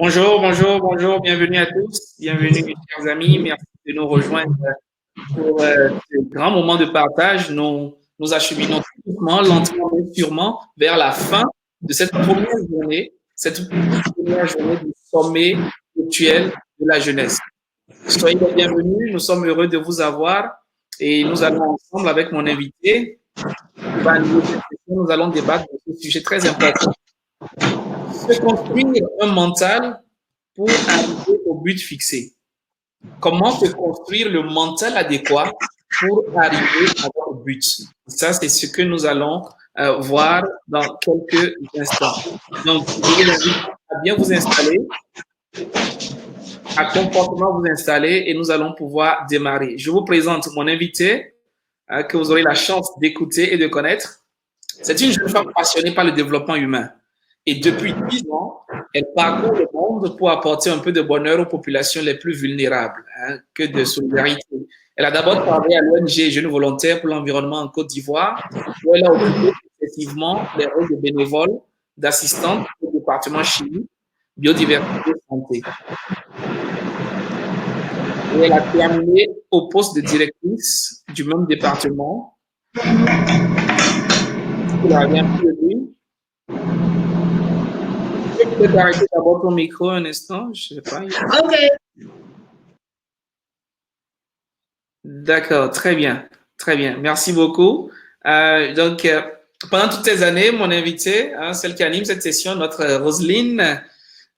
Bonjour, bonjour, bonjour, bienvenue à tous, bienvenue chers amis, merci de nous rejoindre pour ce grand moment de partage. Nous acheminons doucement, lentement, mais sûrement vers la fin de cette première journée du sommet virtuel de la jeunesse. Soyez les bienvenus, nous sommes heureux de vous avoir et nous allons ensemble avec mon invité qui va animer cette session, nous allons débattre de ce sujet très important. Se construire un mental pour arriver au but fixé. Comment se construire le mental adéquat pour arriver à notre but? Ça, c'est ce que nous allons voir dans quelques instants. Donc, je vous invite à bien vous installer, à confortablement vous installer et nous allons pouvoir démarrer. Je vous présente mon invité que vous aurez la chance d'écouter et de connaître. C'est une jeune femme passionnée par le développement humain. Et depuis 10 ans, elle parcourt le monde pour apporter un peu de bonheur aux populations les plus vulnérables, que de solidarité. Elle a d'abord travaillé à l'ONG Jeunes Volontaires pour l'Environnement en Côte d'Ivoire, où elle a occupé successivement les rôles de bénévole, d'assistante au département chimie, biodiversité et santé. Et elle a terminé au poste de directrice du même département. Elle a rien pu le dire. Tu peux peut-être arrêter d'abord ton micro un instant, je sais pas. Ok. D'accord, très bien, très bien. Merci beaucoup. Pendant toutes ces années, mon invité, celle qui anime cette session, notre Roselyne,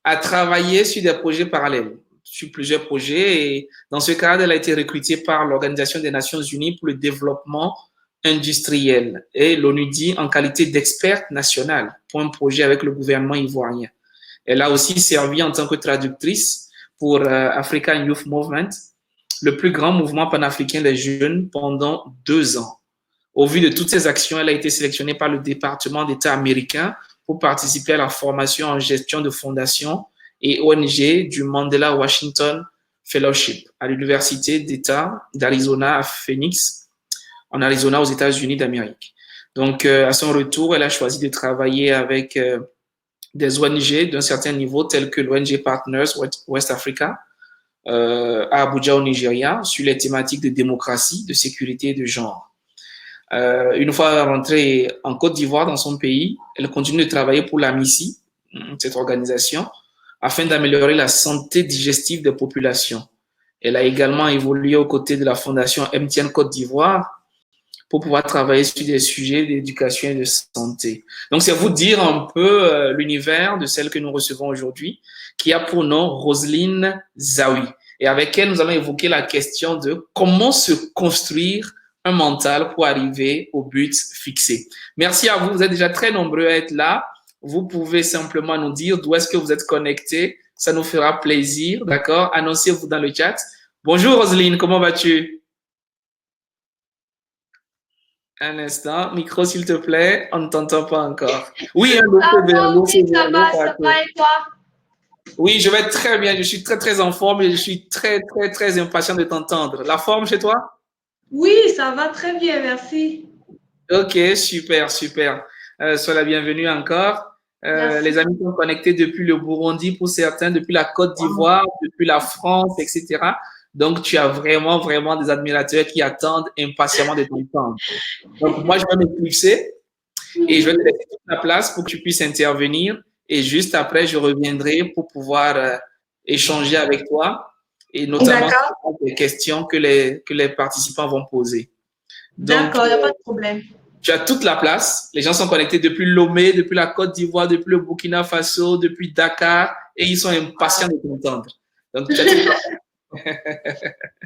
a travaillé sur des projets parallèles, sur plusieurs projets. Et dans ce cadre, elle a été recrutée par l'Organisation des Nations Unies pour le développement industriel et l'ONUDI en qualité d'experte nationale pour un projet avec le gouvernement ivoirien. Elle a aussi servi en tant que traductrice pour African Youth Movement, le plus grand mouvement panafricain des jeunes pendant 2 ans. Au vu de toutes ces actions, elle a été sélectionnée par le département d'État américain pour participer à la formation en gestion de fondations et ONG du Mandela Washington Fellowship à l'Université d'État d'Arizona à Phoenix, en Arizona aux États-Unis d'Amérique. Donc, à son retour, elle a choisi de travailler avec des ONG d'un certain niveau, telles que l'ONG Partners West Africa, à Abuja au Nigeria, sur les thématiques de démocratie, de sécurité et de genre. Une fois rentrée en Côte d'Ivoire, dans son pays, elle continue de travailler pour la MICI, cette organisation, afin d'améliorer la santé digestive des populations. Elle a également évolué aux côtés de la fondation MTN Côte d'Ivoire pour pouvoir travailler sur des sujets d'éducation et de santé. Donc, c'est vous dire un peu l'univers de celle que nous recevons aujourd'hui, qui a pour nom Roselyne Zawi. Et avec elle, nous allons évoquer la question de comment se construire un mental pour arriver au but fixé. Merci à vous, vous êtes déjà très nombreux à être là. Vous pouvez simplement nous dire d'où est-ce que vous êtes connectés. Ça nous fera plaisir, d'accord? Annoncez-vous dans le chat. Bonjour Roselyne, comment vas-tu? Un instant, micro s'il te plaît, on ne t'entend pas encore. Oui, Ça va et toi? Oui, je vais très bien, je suis très très en forme et je suis très très très impatient de t'entendre. La forme chez toi? Oui, ça va très bien, merci. Ok, super, super. Sois la bienvenue encore. Les Merci. amis sont connectés depuis le Burundi pour certains, depuis la Côte d'Ivoire, depuis la France, etc. Donc, tu as vraiment, vraiment des admirateurs qui attendent impatiemment de t'entendre. Donc, moi, je vais m'éclipser et je vais te laisser toute la place pour que tu puisses intervenir. Et juste après, je reviendrai pour pouvoir échanger avec toi et notamment D'accord. des questions que les participants vont poser. Donc, D'accord, il n'y a pas de problème. tu as toute la place. Les gens sont connectés depuis Lomé, depuis la Côte d'Ivoire, depuis le Burkina Faso, depuis Dakar et ils sont impatients de t'entendre. Donc, tu as toute la place.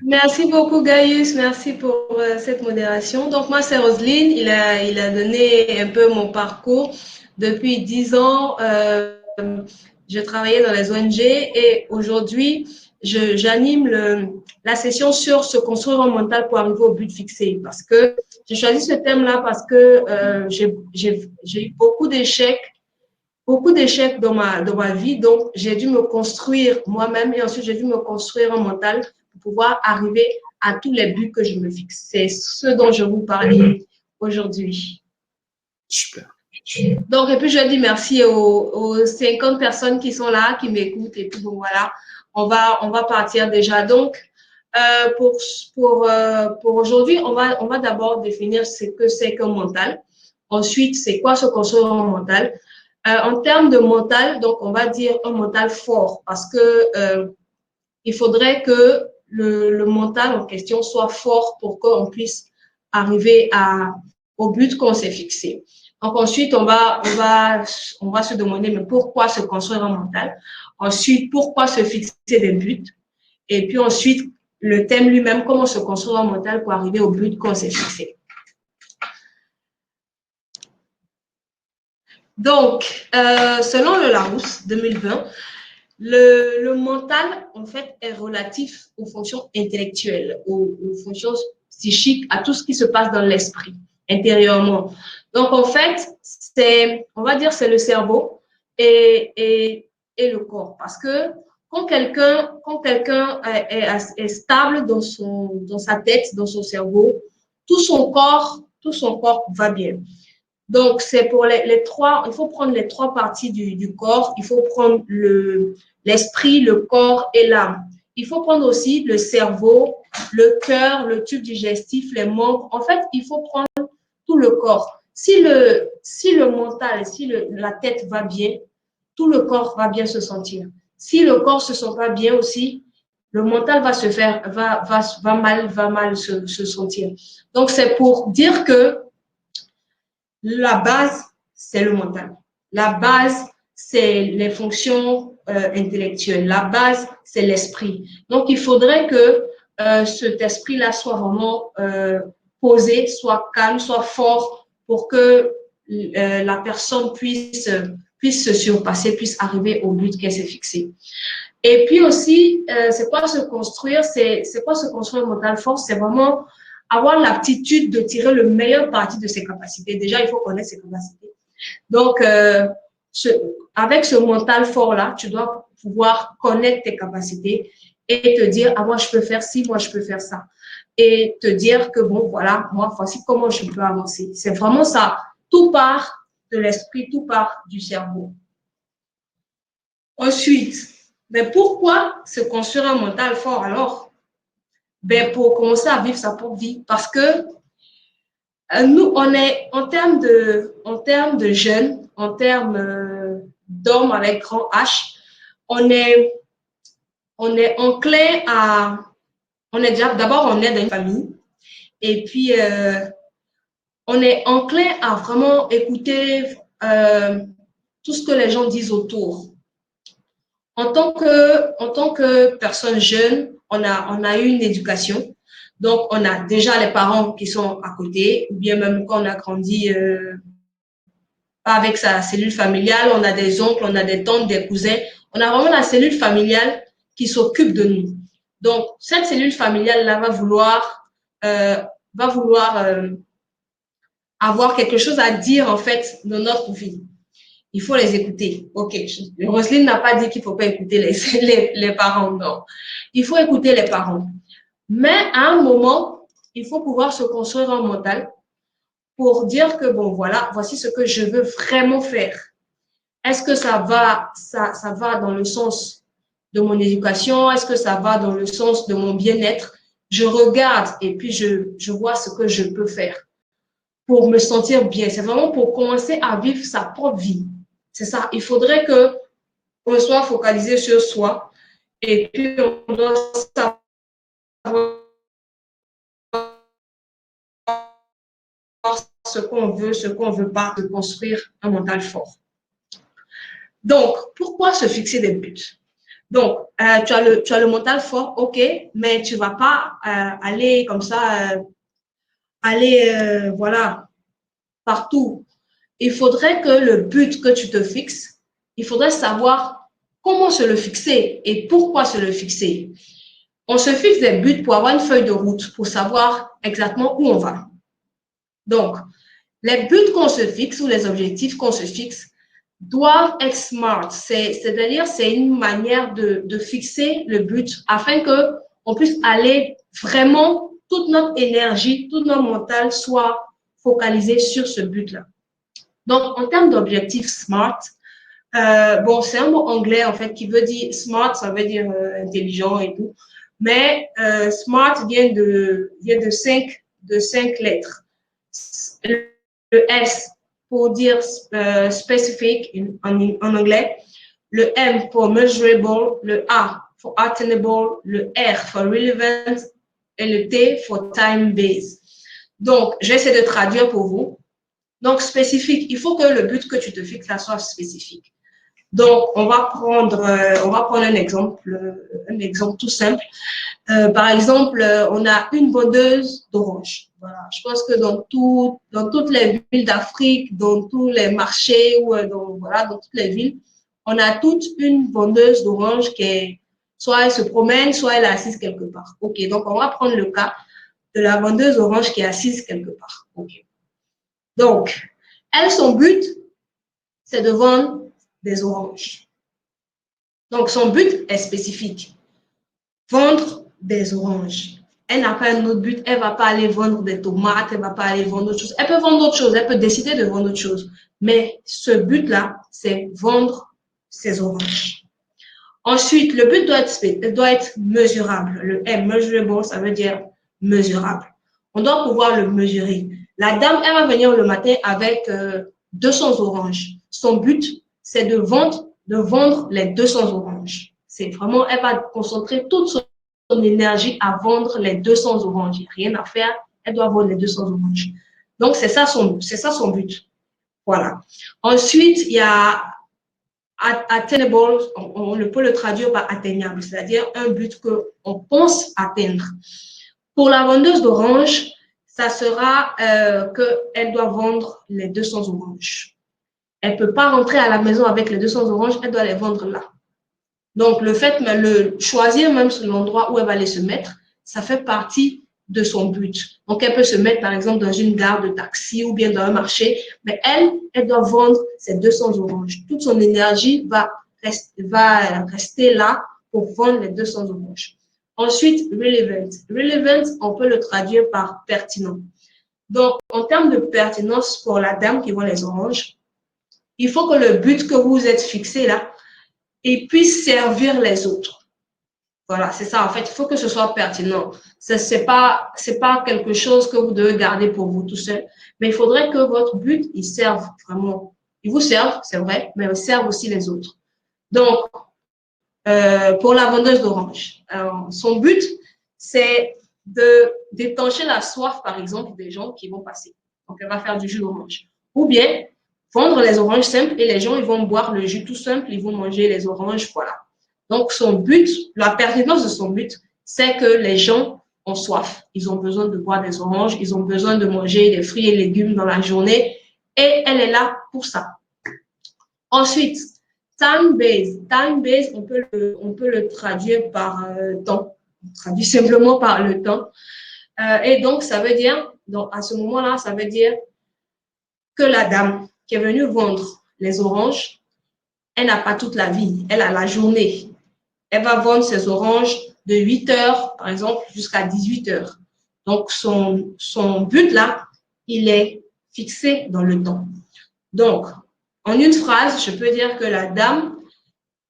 Merci beaucoup, Gaius. Merci pour cette modération. Donc, moi, c'est Roselyne. Il a donné un peu mon parcours. Depuis 10 ans, je travaillais dans les ONG et aujourd'hui, j'anime la session sur se construire un mental pour arriver au but fixé. Parce que j'ai choisi ce thème-là parce que j'ai eu beaucoup d'échecs dans ma vie. Donc, j'ai dû me construire moi-même et ensuite, j'ai dû me construire un mental pour pouvoir arriver à tous les buts que je me fixe. C'est ce dont je vous parlais aujourd'hui. Super. Donc, et puis je dis merci aux 50 personnes qui sont là, qui m'écoutent. Et puis bon, voilà, on va partir déjà. Donc, pour aujourd'hui, on va d'abord définir ce que c'est qu'un mental. Ensuite, c'est quoi se construire un mental. En termes de mental, donc on va dire un mental fort parce que il faudrait que le mental en question soit fort pour qu'on puisse arriver au but qu'on s'est fixé. Donc ensuite, on va se demander mais pourquoi se construire un mental. Ensuite, pourquoi se fixer des buts. Et puis ensuite, le thème lui-même, comment se construire un mental pour arriver au but qu'on s'est fixé. Donc, selon le Larousse 2020, le mental, en fait, est relatif aux fonctions intellectuelles, aux fonctions psychiques, à tout ce qui se passe dans l'esprit, intérieurement. Donc, en fait, on va dire, c'est le cerveau et le corps. Parce que quand quelqu'un est stable dans sa tête, dans son cerveau, tout son corps va bien. Donc, c'est pour les trois, il faut prendre les trois parties du corps. Il faut prendre l'esprit, le corps et l'âme. Il faut prendre aussi le cerveau, le cœur, le tube digestif, les membres. En fait, il faut prendre tout le corps. Si le mental, si la tête va bien, tout le corps va bien se sentir. Si le corps se sent pas bien aussi, le mental va mal se sentir. Donc, c'est pour dire que la base, c'est le mental. La base, c'est les fonctions intellectuelles. La base, c'est l'esprit. Donc, il faudrait que cet esprit-là soit vraiment posé, soit calme, soit fort pour que la personne puisse se surpasser, puisse arriver au but qu'elle s'est fixé. Et puis aussi, c'est quoi se construire? C'est quoi se construire un mental fort? C'est vraiment avoir l'aptitude de tirer le meilleur parti de ses capacités. Déjà, il faut connaître ses capacités. Donc, avec ce mental fort-là, tu dois pouvoir connaître tes capacités et te dire, ah, moi, je peux faire ci, moi, je peux faire ça. Et te dire que, bon, voilà, moi, voici comment je peux avancer. C'est vraiment ça. Tout part de l'esprit, tout part du cerveau. Ensuite, mais pourquoi se construire un mental fort alors? Ben, pour commencer à vivre sa propre vie. Parce que nous, on est, en termes de jeunes, en termes d'hommes avec grand H, on est enclin à, d'abord, on est dans une famille, et puis, on est enclin à vraiment écouter tout ce que les gens disent autour. En tant que personne jeune, on a eu une éducation. Donc, on a déjà les parents qui sont à côté, ou bien même quand on a grandi avec sa cellule familiale, on a des oncles, on a des tantes, des cousins. On a vraiment la cellule familiale qui s'occupe de nous. Donc, cette cellule familiale-là va vouloir avoir quelque chose à dire, en fait, dans notre vie. Il faut les écouter. OK. Roselyne n'a pas dit qu'il ne faut pas écouter les parents, non. Il faut écouter les parents. Mais à un moment, il faut pouvoir se construire un mental pour dire que, bon, voilà, voici ce que je veux vraiment faire. Est-ce que ça va dans le sens de mon éducation? Est-ce que ça va dans le sens de mon bien-être? Je regarde et puis je vois ce que je peux faire pour me sentir bien. C'est vraiment pour commencer à vivre sa propre vie. C'est ça. Il faudrait qu'on soit focalisé sur soi et puis on doit savoir ce qu'on veut, ce qu'on ne veut pas, de construire un mental fort. Donc, pourquoi se fixer des buts? Donc, tu as le mental fort, OK, mais tu ne vas pas aller comme ça, voilà, partout. Il faudrait que le but que tu te fixes, il faudrait savoir comment se le fixer et pourquoi se le fixer. On se fixe des buts pour avoir une feuille de route, pour savoir exactement où on va. Donc, les buts qu'on se fixe ou les objectifs qu'on se fixe doivent être smart. C'est-à-dire, c'est une manière de fixer le but afin qu'on puisse aller vraiment, toute notre énergie, tout notre mental soit focalisé sur ce but-là. Donc, en termes d'objectifs SMART, bon, c'est un mot anglais, en fait, qui veut dire SMART, ça veut dire intelligent et tout. Mais SMART vient de cinq lettres. Le S pour dire specific en anglais, le M pour measurable, le A pour attainable, le R pour relevant et le T pour time-based. Donc, j'essaie de traduire pour vous. Donc, spécifique, il faut que le but que tu te fixes là soit spécifique. Donc, on va prendre un exemple tout simple. Par exemple, on a une vendeuse d'oranges. Voilà. Je pense que dans toutes les villes d'Afrique, dans tous les marchés ou dans toutes les villes, on a toute une vendeuse d'oranges qui est, soit elle se promène, soit elle est assise quelque part. OK, donc on va prendre le cas de la vendeuse d'oranges qui est assise quelque part. OK. Donc, elle, son but, c'est de vendre des oranges. Donc, son but est spécifique. Vendre des oranges. Elle n'a pas un autre but. Elle ne va pas aller vendre des tomates. Elle ne va pas aller vendre autre chose. Elle peut vendre autre chose. Elle peut décider de vendre autre chose. Mais ce but-là, c'est vendre ses oranges. Ensuite, le but doit être mesurable. Le M, measurable, ça veut dire mesurable. On doit pouvoir le mesurer. La dame, elle va venir le matin avec 200 oranges. Son but, c'est de vendre les 200 oranges. C'est vraiment, elle va concentrer toute son énergie à vendre les 200 oranges. Il n'y a rien à faire, elle doit vendre les 200 oranges. Donc, c'est ça son but. Voilà. Ensuite, il y a attainable, on peut le traduire par atteignable, c'est-à-dire un but qu'on pense atteindre. Pour la vendeuse d'oranges, ça sera qu'elle doit vendre les 200 oranges. Elle ne peut pas rentrer à la maison avec les 200 oranges, elle doit les vendre là. Donc, le fait de choisir même l'endroit où elle va aller se mettre, ça fait partie de son but. Donc, elle peut se mettre, par exemple, dans une gare de taxi ou bien dans un marché, mais elle doit vendre ses 200 oranges. Toute son énergie va rester là pour vendre les 200 oranges. Ensuite, relevant. Relevant, on peut le traduire par pertinent. Donc, en termes de pertinence pour la dame qui vend les oranges, il faut que le but que vous êtes fixé là, il puisse servir les autres. Voilà, c'est ça. En fait, il faut que ce soit pertinent. C'est pas quelque chose que vous devez garder pour vous tout seul, mais il faudrait que votre but, il serve vraiment. Il vous serve, c'est vrai, mais il serve aussi les autres. Donc, pour la vendeuse d'oranges, son but, c'est de détancher la soif, par exemple, des gens qui vont passer. Donc, elle va faire du jus d'orange. Ou bien, vendre les oranges simples et les gens, ils vont boire le jus tout simple, ils vont manger les oranges, voilà. Donc, son but, la pertinence de son but, c'est que les gens ont soif. Ils ont besoin de boire des oranges, ils ont besoin de manger des fruits et légumes dans la journée et elle est là pour ça. Ensuite, time-based. Time-based, on peut le traduire par temps. On traduit simplement par le temps. Et donc, ça veut dire, donc à ce moment-là, ça veut dire que la dame qui est venue vendre les oranges, elle n'a pas toute la vie, elle a la journée. Elle va vendre ses oranges de 8 heures, par exemple, jusqu'à 18 heures. Donc, son but là, il est fixé dans le temps. Donc, en une phrase, je peux dire que la dame,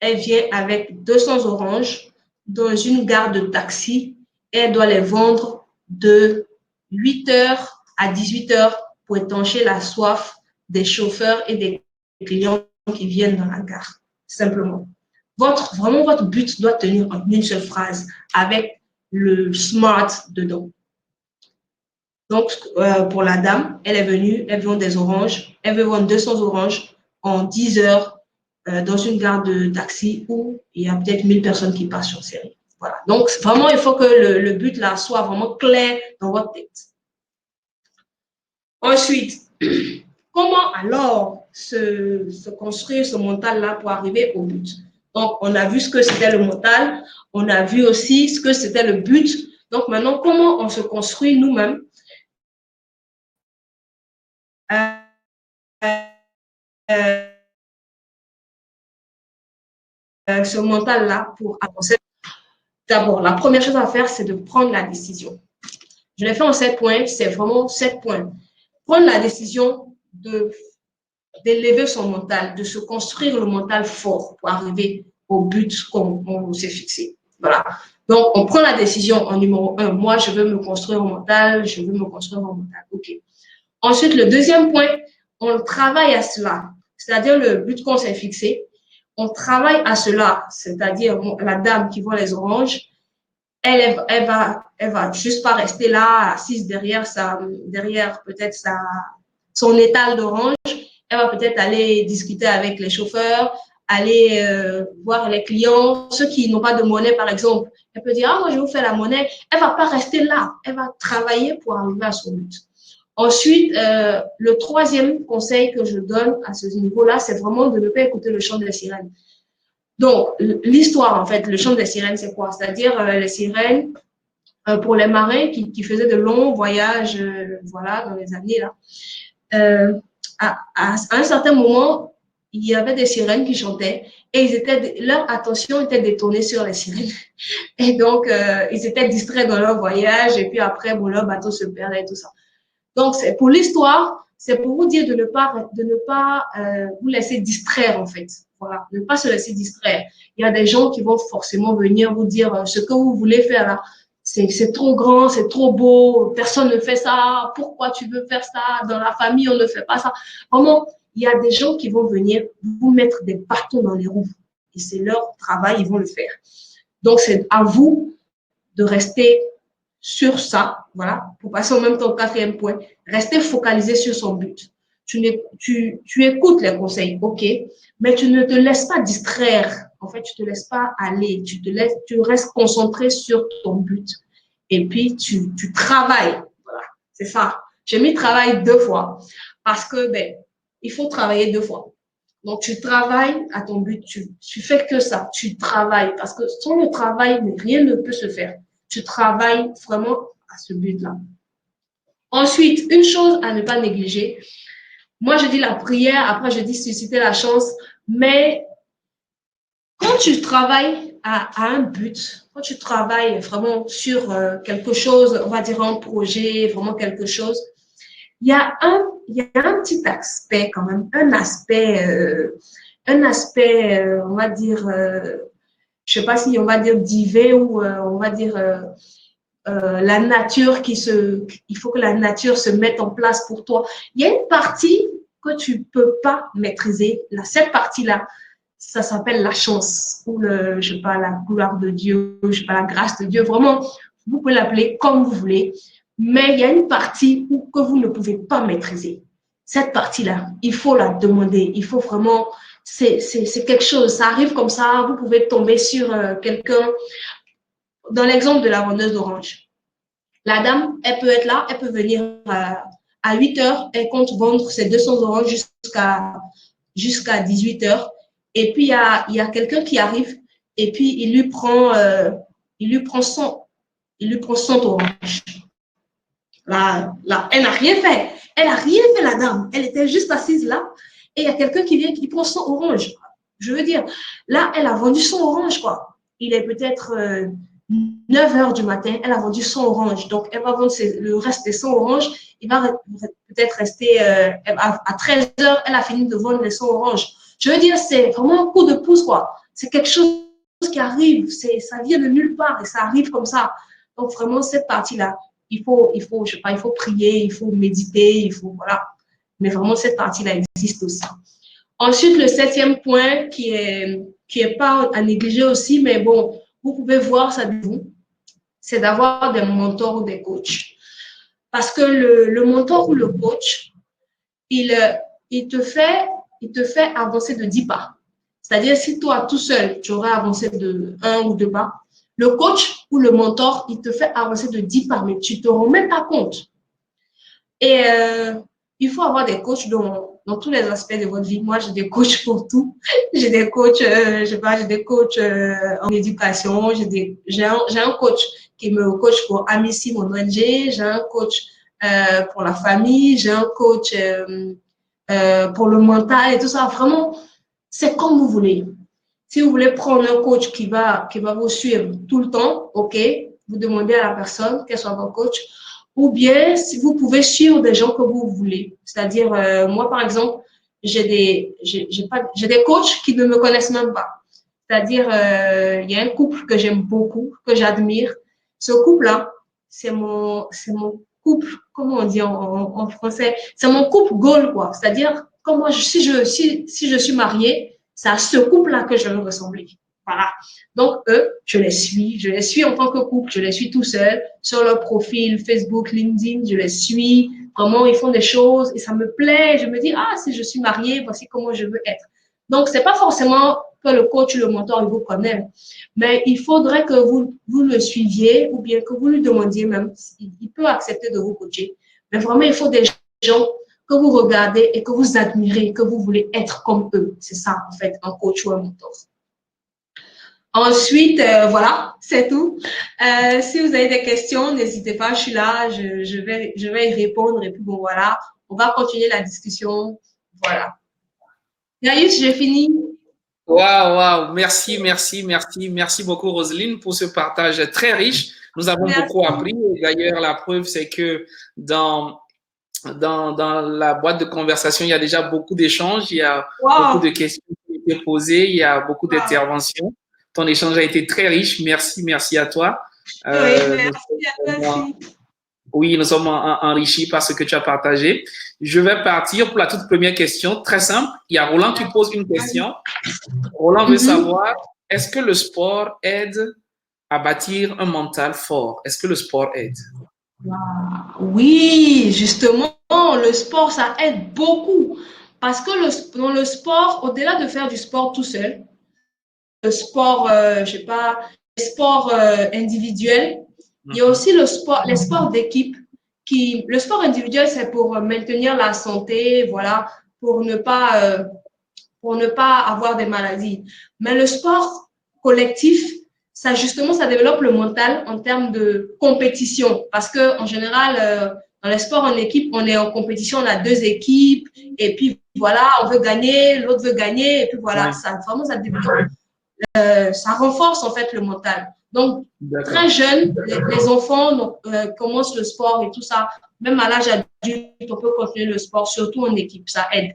elle vient avec 200 oranges dans une gare de taxi et elle doit les vendre de 8 heures à 18 heures pour étancher la soif des chauffeurs et des clients qui viennent dans la gare, simplement. Vraiment, votre but doit tenir en une seule phrase avec le smart dedans. Donc, pour la dame, elle est venue, elle vend des oranges, elle veut vendre 200 oranges en 10 heures dans une gare de taxi où il y a peut-être 1000 personnes qui passent sur série. Voilà. Donc, vraiment, il faut que le but là soit vraiment clair dans votre tête. Ensuite, comment alors se construire ce mental-là pour arriver au but? Donc, on a vu ce que c'était le mental, on a vu aussi ce que c'était le but. Donc, maintenant, comment on se construit nous-mêmes ce mental-là pour avancer? D'abord, la première chose à faire, c'est de prendre la décision. Je l'ai fait en 7 points, c'est vraiment 7 points. Prendre la décision de d'élever son mental, de se construire le mental fort pour arriver au but qu'on s'est fixé. Voilà. Donc, on prend la décision en numéro 1. Moi, je veux me construire mon mental, je veux me construire mon mental. OK. Ensuite, le deuxième point, on travaille à cela, c'est-à-dire le but qu'on s'est fixé. On travaille à cela, c'est-à-dire la dame qui voit les oranges, elle va juste pas rester là, assise derrière peut-être son étal d'orange. Elle va peut-être aller discuter avec les chauffeurs, aller voir les clients, ceux qui n'ont pas de monnaie, par exemple. Elle peut dire, ah, moi, je vous fais la monnaie. Elle va pas rester là. Elle va travailler pour arriver à son but. Ensuite, le troisième conseil que je donne à ce niveau-là, c'est vraiment de ne pas écouter le chant des sirènes. Donc, l'histoire, en fait, le chant des sirènes, c'est quoi? C'est-à-dire les sirènes, pour les marins qui faisaient de longs voyages, voilà, dans les années là. À un certain moment, il y avait des sirènes qui chantaient et leur attention était détournée sur les sirènes. Et donc, ils étaient distraits dans leur voyage et puis après, bon, leur bateau se perdait et tout ça. Donc, c'est pour l'histoire, c'est pour vous dire de ne pas vous laisser distraire, en fait. Voilà, de ne pas se laisser distraire. Il y a des gens qui vont forcément venir vous dire ce que vous voulez faire là. C'est trop grand, c'est trop beau, personne ne fait ça, pourquoi tu veux faire ça, dans la famille, on ne fait pas ça. Vraiment, il y a des gens qui vont venir vous mettre des bâtons dans les roues. Et c'est leur travail, ils vont le faire. Donc, c'est à vous de rester sur ça, voilà, pour passer en même temps au quatrième point, rester focalisé sur son but. Tu écoutes les conseils, ok, mais tu ne te laisses pas distraire. En fait, tu te laisses pas aller. Tu restes concentré sur ton but. Et puis, tu travailles. Voilà, c'est ça. J'ai mis travail 2 fois parce que, il faut travailler 2 fois. Donc, tu travailles à ton but. Tu fais que ça. Tu travailles parce que sans le travail, rien ne peut se faire. Tu travailles vraiment à ce but-là. Ensuite, une chose à ne pas négliger. Moi, je dis la prière, après je dis susciter la chance, mais quand tu travailles à un but, quand tu travailles vraiment sur quelque chose, on va dire un projet, vraiment quelque chose, il y a un petit aspect quand même, un aspect, on va dire, je ne sais pas si on va dire divin ou on va dire la nature il faut que la nature se mette en place pour toi. Il y a une partie que tu ne peux pas maîtriser. Cette partie-là, ça s'appelle la chance ou je sais pas, la gloire de Dieu, je sais pas, la grâce de Dieu. Vraiment, vous pouvez l'appeler comme vous voulez. Mais il y a une partie que vous ne pouvez pas maîtriser. Cette partie-là, il faut la demander. Il faut vraiment, c'est quelque chose. Ça arrive comme ça. Vous pouvez tomber sur quelqu'un. Dans l'exemple de la vendeuse d'orange, la dame, elle peut être là, elle peut venir à 8 heures, elle compte vendre ses 200 oranges jusqu'à 18 heures. Et puis, il y a quelqu'un qui arrive et puis il lui prend 100 oranges. Là, elle n'a rien fait. Elle n'a rien fait, la dame. Elle était juste assise là et il y a quelqu'un qui vient qui prend 100 oranges. Je veux dire, là, elle a vendu 100 oranges, quoi. Il est peut-être 9 heures du matin, elle a vendu 100 oranges. Donc, elle va vendre le reste des 100 oranges. Il va peut-être rester à 13 heures, elle a fini de vendre les 100 oranges. Je veux dire, c'est vraiment un coup de pouce, quoi. C'est quelque chose qui arrive. Ça vient de nulle part et ça arrive comme ça. Donc, vraiment, cette partie-là, je sais pas, il faut prier, il faut méditer, voilà. Mais vraiment, cette partie-là existe aussi. Ensuite, le 7e point qui est pas à négliger aussi, mais bon, vous pouvez voir ça de vous, c'est d'avoir des mentors ou des coachs. Parce que le mentor ou le coach, il te fait avancer de 10 pas. C'est-à-dire, si toi, tout seul, tu aurais avancé de 1 ou 2 pas, le coach ou le mentor, il te fait avancer de 10 pas, mais tu ne te rends même pas compte. Et il faut avoir des coachs dans tous les aspects de votre vie. Moi, j'ai des coachs pour tout. J'ai des coachs, j'ai des coachs en éducation. J'ai un coach qui me coach pour Amici, mon ONG. J'ai un coach pour la famille. J'ai un coach pour le mental et tout ça. Vraiment, c'est comme vous voulez. Si vous voulez prendre un coach qui va vous suivre tout le temps, OK, vous demandez à la personne qu'elle soit votre coach. Ou bien, si vous pouvez suivre des gens que vous voulez. C'est-à-dire, moi, par exemple, j'ai des coachs qui ne me connaissent même pas. C'est-à-dire, il y a un couple que j'aime beaucoup, que j'admire. Ce couple-là, c'est mon couple, comment on dit en français? C'est mon couple goal, quoi. C'est-à-dire, si je suis mariée, c'est à ce couple-là que je veux ressembler. Voilà. Donc, eux, je les suis en tant que couple, je les suis tout seul, sur leur profil Facebook, LinkedIn, je les suis, comment ils font des choses, et ça me plaît, je me dis, ah, si je suis mariée, voici comment je veux être. Donc, c'est pas forcément que le coach, le mentor, il vous connaît, mais il faudrait que vous le suiviez, ou bien que vous lui demandiez même, il peut accepter de vous coacher, mais vraiment, il faut des gens que vous regardez et que vous admirez, que vous voulez être comme eux. C'est ça, en fait, un coach ou un mentor. Ensuite, voilà, c'est tout. Si vous avez des questions, n'hésitez pas, je suis là, je vais y répondre. Et puis bon, voilà, on va continuer la discussion. Voilà. Gaius, j'ai fini. Waouh, merci, merci, merci, merci beaucoup, Roselyne, pour ce partage très riche. Nous avons beaucoup appris. D'ailleurs, la preuve, c'est que dans la boîte de conversation, il y a déjà beaucoup d'échanges, il y a beaucoup de questions qui ont été posées, il y a beaucoup d'interventions. Ton échange a été très riche. Merci, merci à toi. Oui, nous sommes enrichis par ce que tu as partagé. Je vais partir pour la toute première question, très simple. Il y a Roland qui pose une question. Roland veut savoir, est-ce que le sport aide à bâtir un mental fort? Est-ce que le sport aide? Oui, justement, le sport, ça aide beaucoup. Parce que dans le sport, au-delà de faire du sport tout seul, le sport, je sais pas, les sports individuels, il y a aussi les sports d'équipe. Le sport individuel, c'est pour maintenir la santé, voilà, pour ne pas avoir des maladies. Mais le sport collectif, ça justement, ça développe le mental en termes de compétition. Parce que en général, dans les sports en équipe, on est en compétition, on a deux équipes, et puis voilà, on veut gagner, l'autre veut gagner, et puis voilà, ça vraiment, ça développe, ça renforce en fait le mental. Donc, très jeune, les enfants commencent le sport et tout ça. Même à l'âge adulte, on peut continuer le sport, surtout en équipe, ça aide.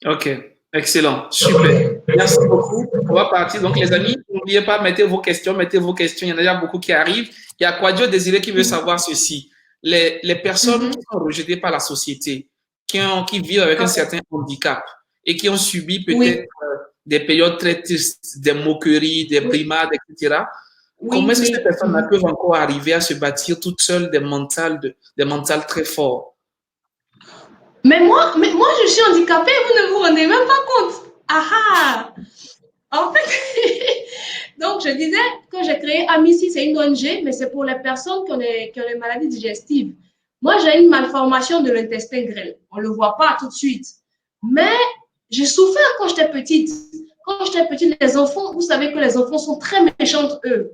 Ok, excellent, super. Merci beaucoup. On va partir. Donc, les amis, n'oubliez pas, mettez vos questions. Il y en a déjà beaucoup qui arrivent. Il y a Quadio Désiré qui veut savoir ceci. Les personnes qui sont rejetées par la société, qui vivent avec un certain handicap et qui ont subi peut-être des périodes très tristes, des moqueries, des brimades, etc. Comment est-ce que ces personnes peuvent encore arriver à se bâtir toutes seules des mentales très forts? Mais moi, je suis handicapée, vous ne vous rendez même pas compte. Ah En fait, donc je disais que j'ai créé Amici, c'est une ONG, mais c'est pour les personnes qui ont des maladies digestives. Moi, j'ai une malformation de l'intestin grêle. On ne le voit pas tout de suite. Mais j'ai souffert quand j'étais petite. Quand j'étais petite, les enfants, vous savez que les enfants sont très méchants, eux.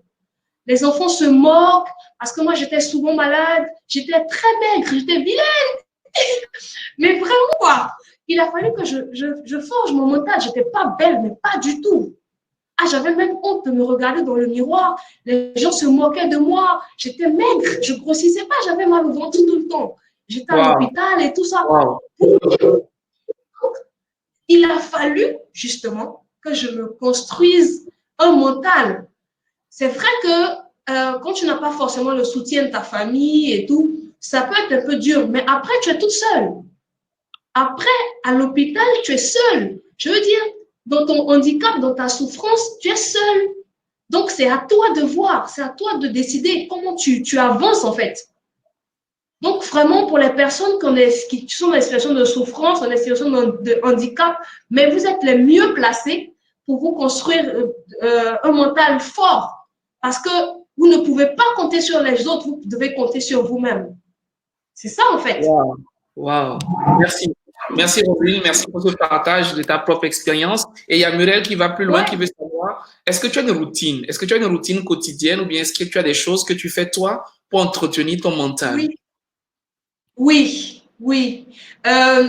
Les enfants se moquent parce que moi, j'étais souvent malade. J'étais très maigre, j'étais vilaine. Mais vraiment, quoi. Il a fallu que je forge mon mental. Je n'étais pas belle, mais pas du tout. Ah, j'avais même honte de me regarder dans le miroir. Les gens se moquaient de moi. J'étais maigre. Je ne grossissais pas. J'avais mal au ventre tout le temps. J'étais à l'hôpital et tout ça. Donc, il a fallu, justement, que je me construise un mental. C'est vrai que quand tu n'as pas forcément le soutien de ta famille et tout, ça peut être un peu dur. Mais après, tu es toute seule. Après, à l'hôpital, tu es seule. Je veux dire, dans ton handicap, dans ta souffrance, tu es seule. Donc, c'est à toi de voir, c'est à toi de décider comment tu avances en fait. Donc, vraiment, pour les personnes qui sont dans des situations de souffrance, dans des situations de handicap, mais vous êtes les mieux placés pour vous construire un mental fort. Parce que vous ne pouvez pas compter sur les autres, vous devez compter sur vous-même. C'est ça en fait. Wow. Merci. Merci Roselyne, merci pour ce partage de ta propre expérience. Et il y a Muriel qui va plus loin, qui veut savoir, est-ce que tu as une routine? Est-ce que tu as une routine quotidienne ou bien est-ce que tu as des choses que tu fais toi pour entretenir ton mental? Oui.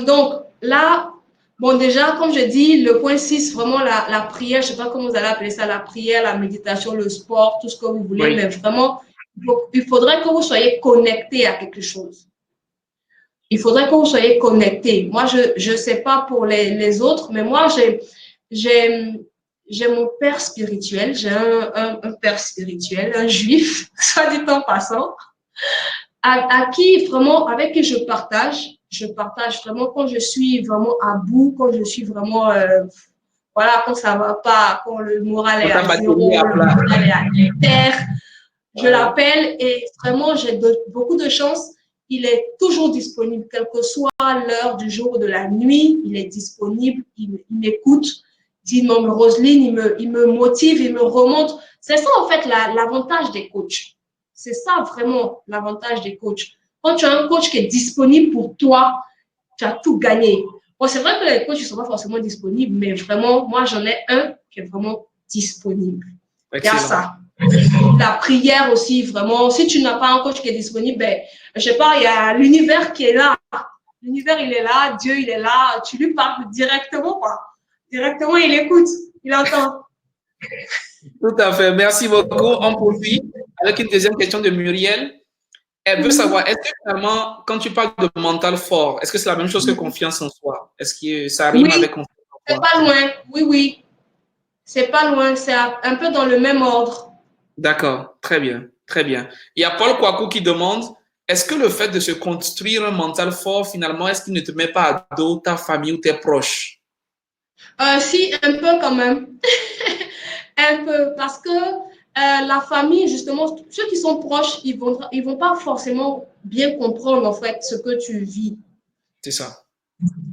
Donc là, bon déjà, comme je dis, le point 6, vraiment la prière, je ne sais pas comment vous allez appeler ça, la prière, la méditation, le sport, tout ce que vous voulez, mais vraiment, il faudrait que vous soyez connecté à quelque chose. il faudrait que vous soyez connectés. Moi, je ne sais pas pour les autres, mais moi, j'ai mon père spirituel, j'ai un père spirituel, un juif, soit dit en passant, à qui vraiment, avec qui je partage vraiment quand je suis vraiment à bout, quand je suis vraiment, voilà, quand ça va pas, quand le moral est à zéro, le moral est à terre, je l'appelle et vraiment, j'ai beaucoup de chance. Il est toujours disponible, quelle que soit l'heure du jour ou de la nuit, il est disponible, il m'écoute, dit non, Roselyne, il me motive, il me remonte. C'est ça, en fait, l'avantage des coachs. C'est ça, vraiment, l'avantage des coachs. Quand tu as un coach qui est disponible pour toi, tu as tout gagné. Bon, c'est vrai que les coachs ne sont pas forcément disponibles, mais vraiment, moi, j'en ai un qui est vraiment disponible. Il y a ça. La prière aussi, vraiment. Si tu n'as pas un coach qui est disponible, ben, je sais pas, il y a l'univers qui est là. L'univers, il est là, Dieu, il est là. Tu lui parles directement, quoi. Directement, il écoute, il entend. Tout à fait. Merci beaucoup. On poursuit avec une deuxième question de Muriel. Elle veut savoir, est-ce que finalement, quand tu parles de mental fort, est-ce que c'est la même chose que confiance en soi? Est-ce que ça rime avec confiance en soi? C'est pas loin. Oui, oui. C'est pas loin. C'est un peu dans le même ordre. D'accord. Très bien. Très bien. Il y a Paul Kwaku qui demande, est-ce que le fait de se construire un mental fort, finalement, est-ce qu'il ne te met pas à dos ta famille ou tes proches? Si, un peu quand même. Un peu. Parce que la famille, justement, ceux qui sont proches, ils vont pas forcément bien comprendre, en fait, ce que tu vis. C'est ça.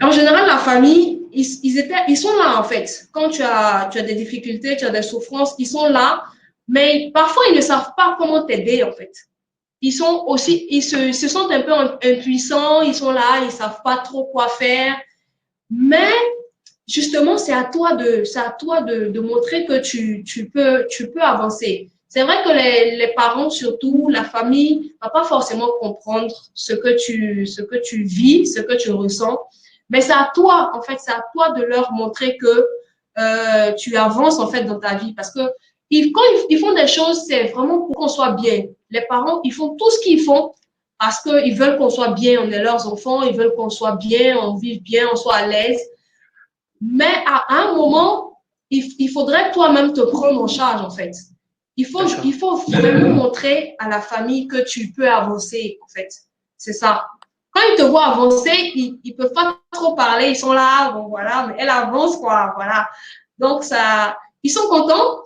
En général, la famille, ils sont là, en fait. Quand tu as des difficultés, tu as des souffrances, ils sont là, mais parfois, ils ne savent pas comment t'aider, en fait. Ils sont aussi, ils se sentent un peu impuissants, ils sont là, ils savent pas trop quoi faire. Mais justement, c'est à toi de montrer que tu peux avancer. C'est vrai que les parents, surtout la famille, ne va pas forcément comprendre ce que tu vis, ce que tu ressens. Mais c'est à toi, en fait, c'est à toi de leur montrer que tu avances, en fait, dans ta vie. Parce que quand ils font des choses, c'est vraiment pour qu'on soit bien. Les parents, ils font tout ce qu'ils font parce qu'ils veulent qu'on soit bien, on est leurs enfants, ils veulent qu'on soit bien, on vive bien, on soit à l'aise. Mais à un moment, il faudrait toi-même te prendre en charge, en fait. Il faut vraiment montrer à la famille que tu peux avancer, en fait. C'est ça. Quand ils te voient avancer, ils ne peuvent pas trop parler. Ils sont là, bon, voilà, mais elle avance, quoi, voilà. Donc, ça, ils sont contents.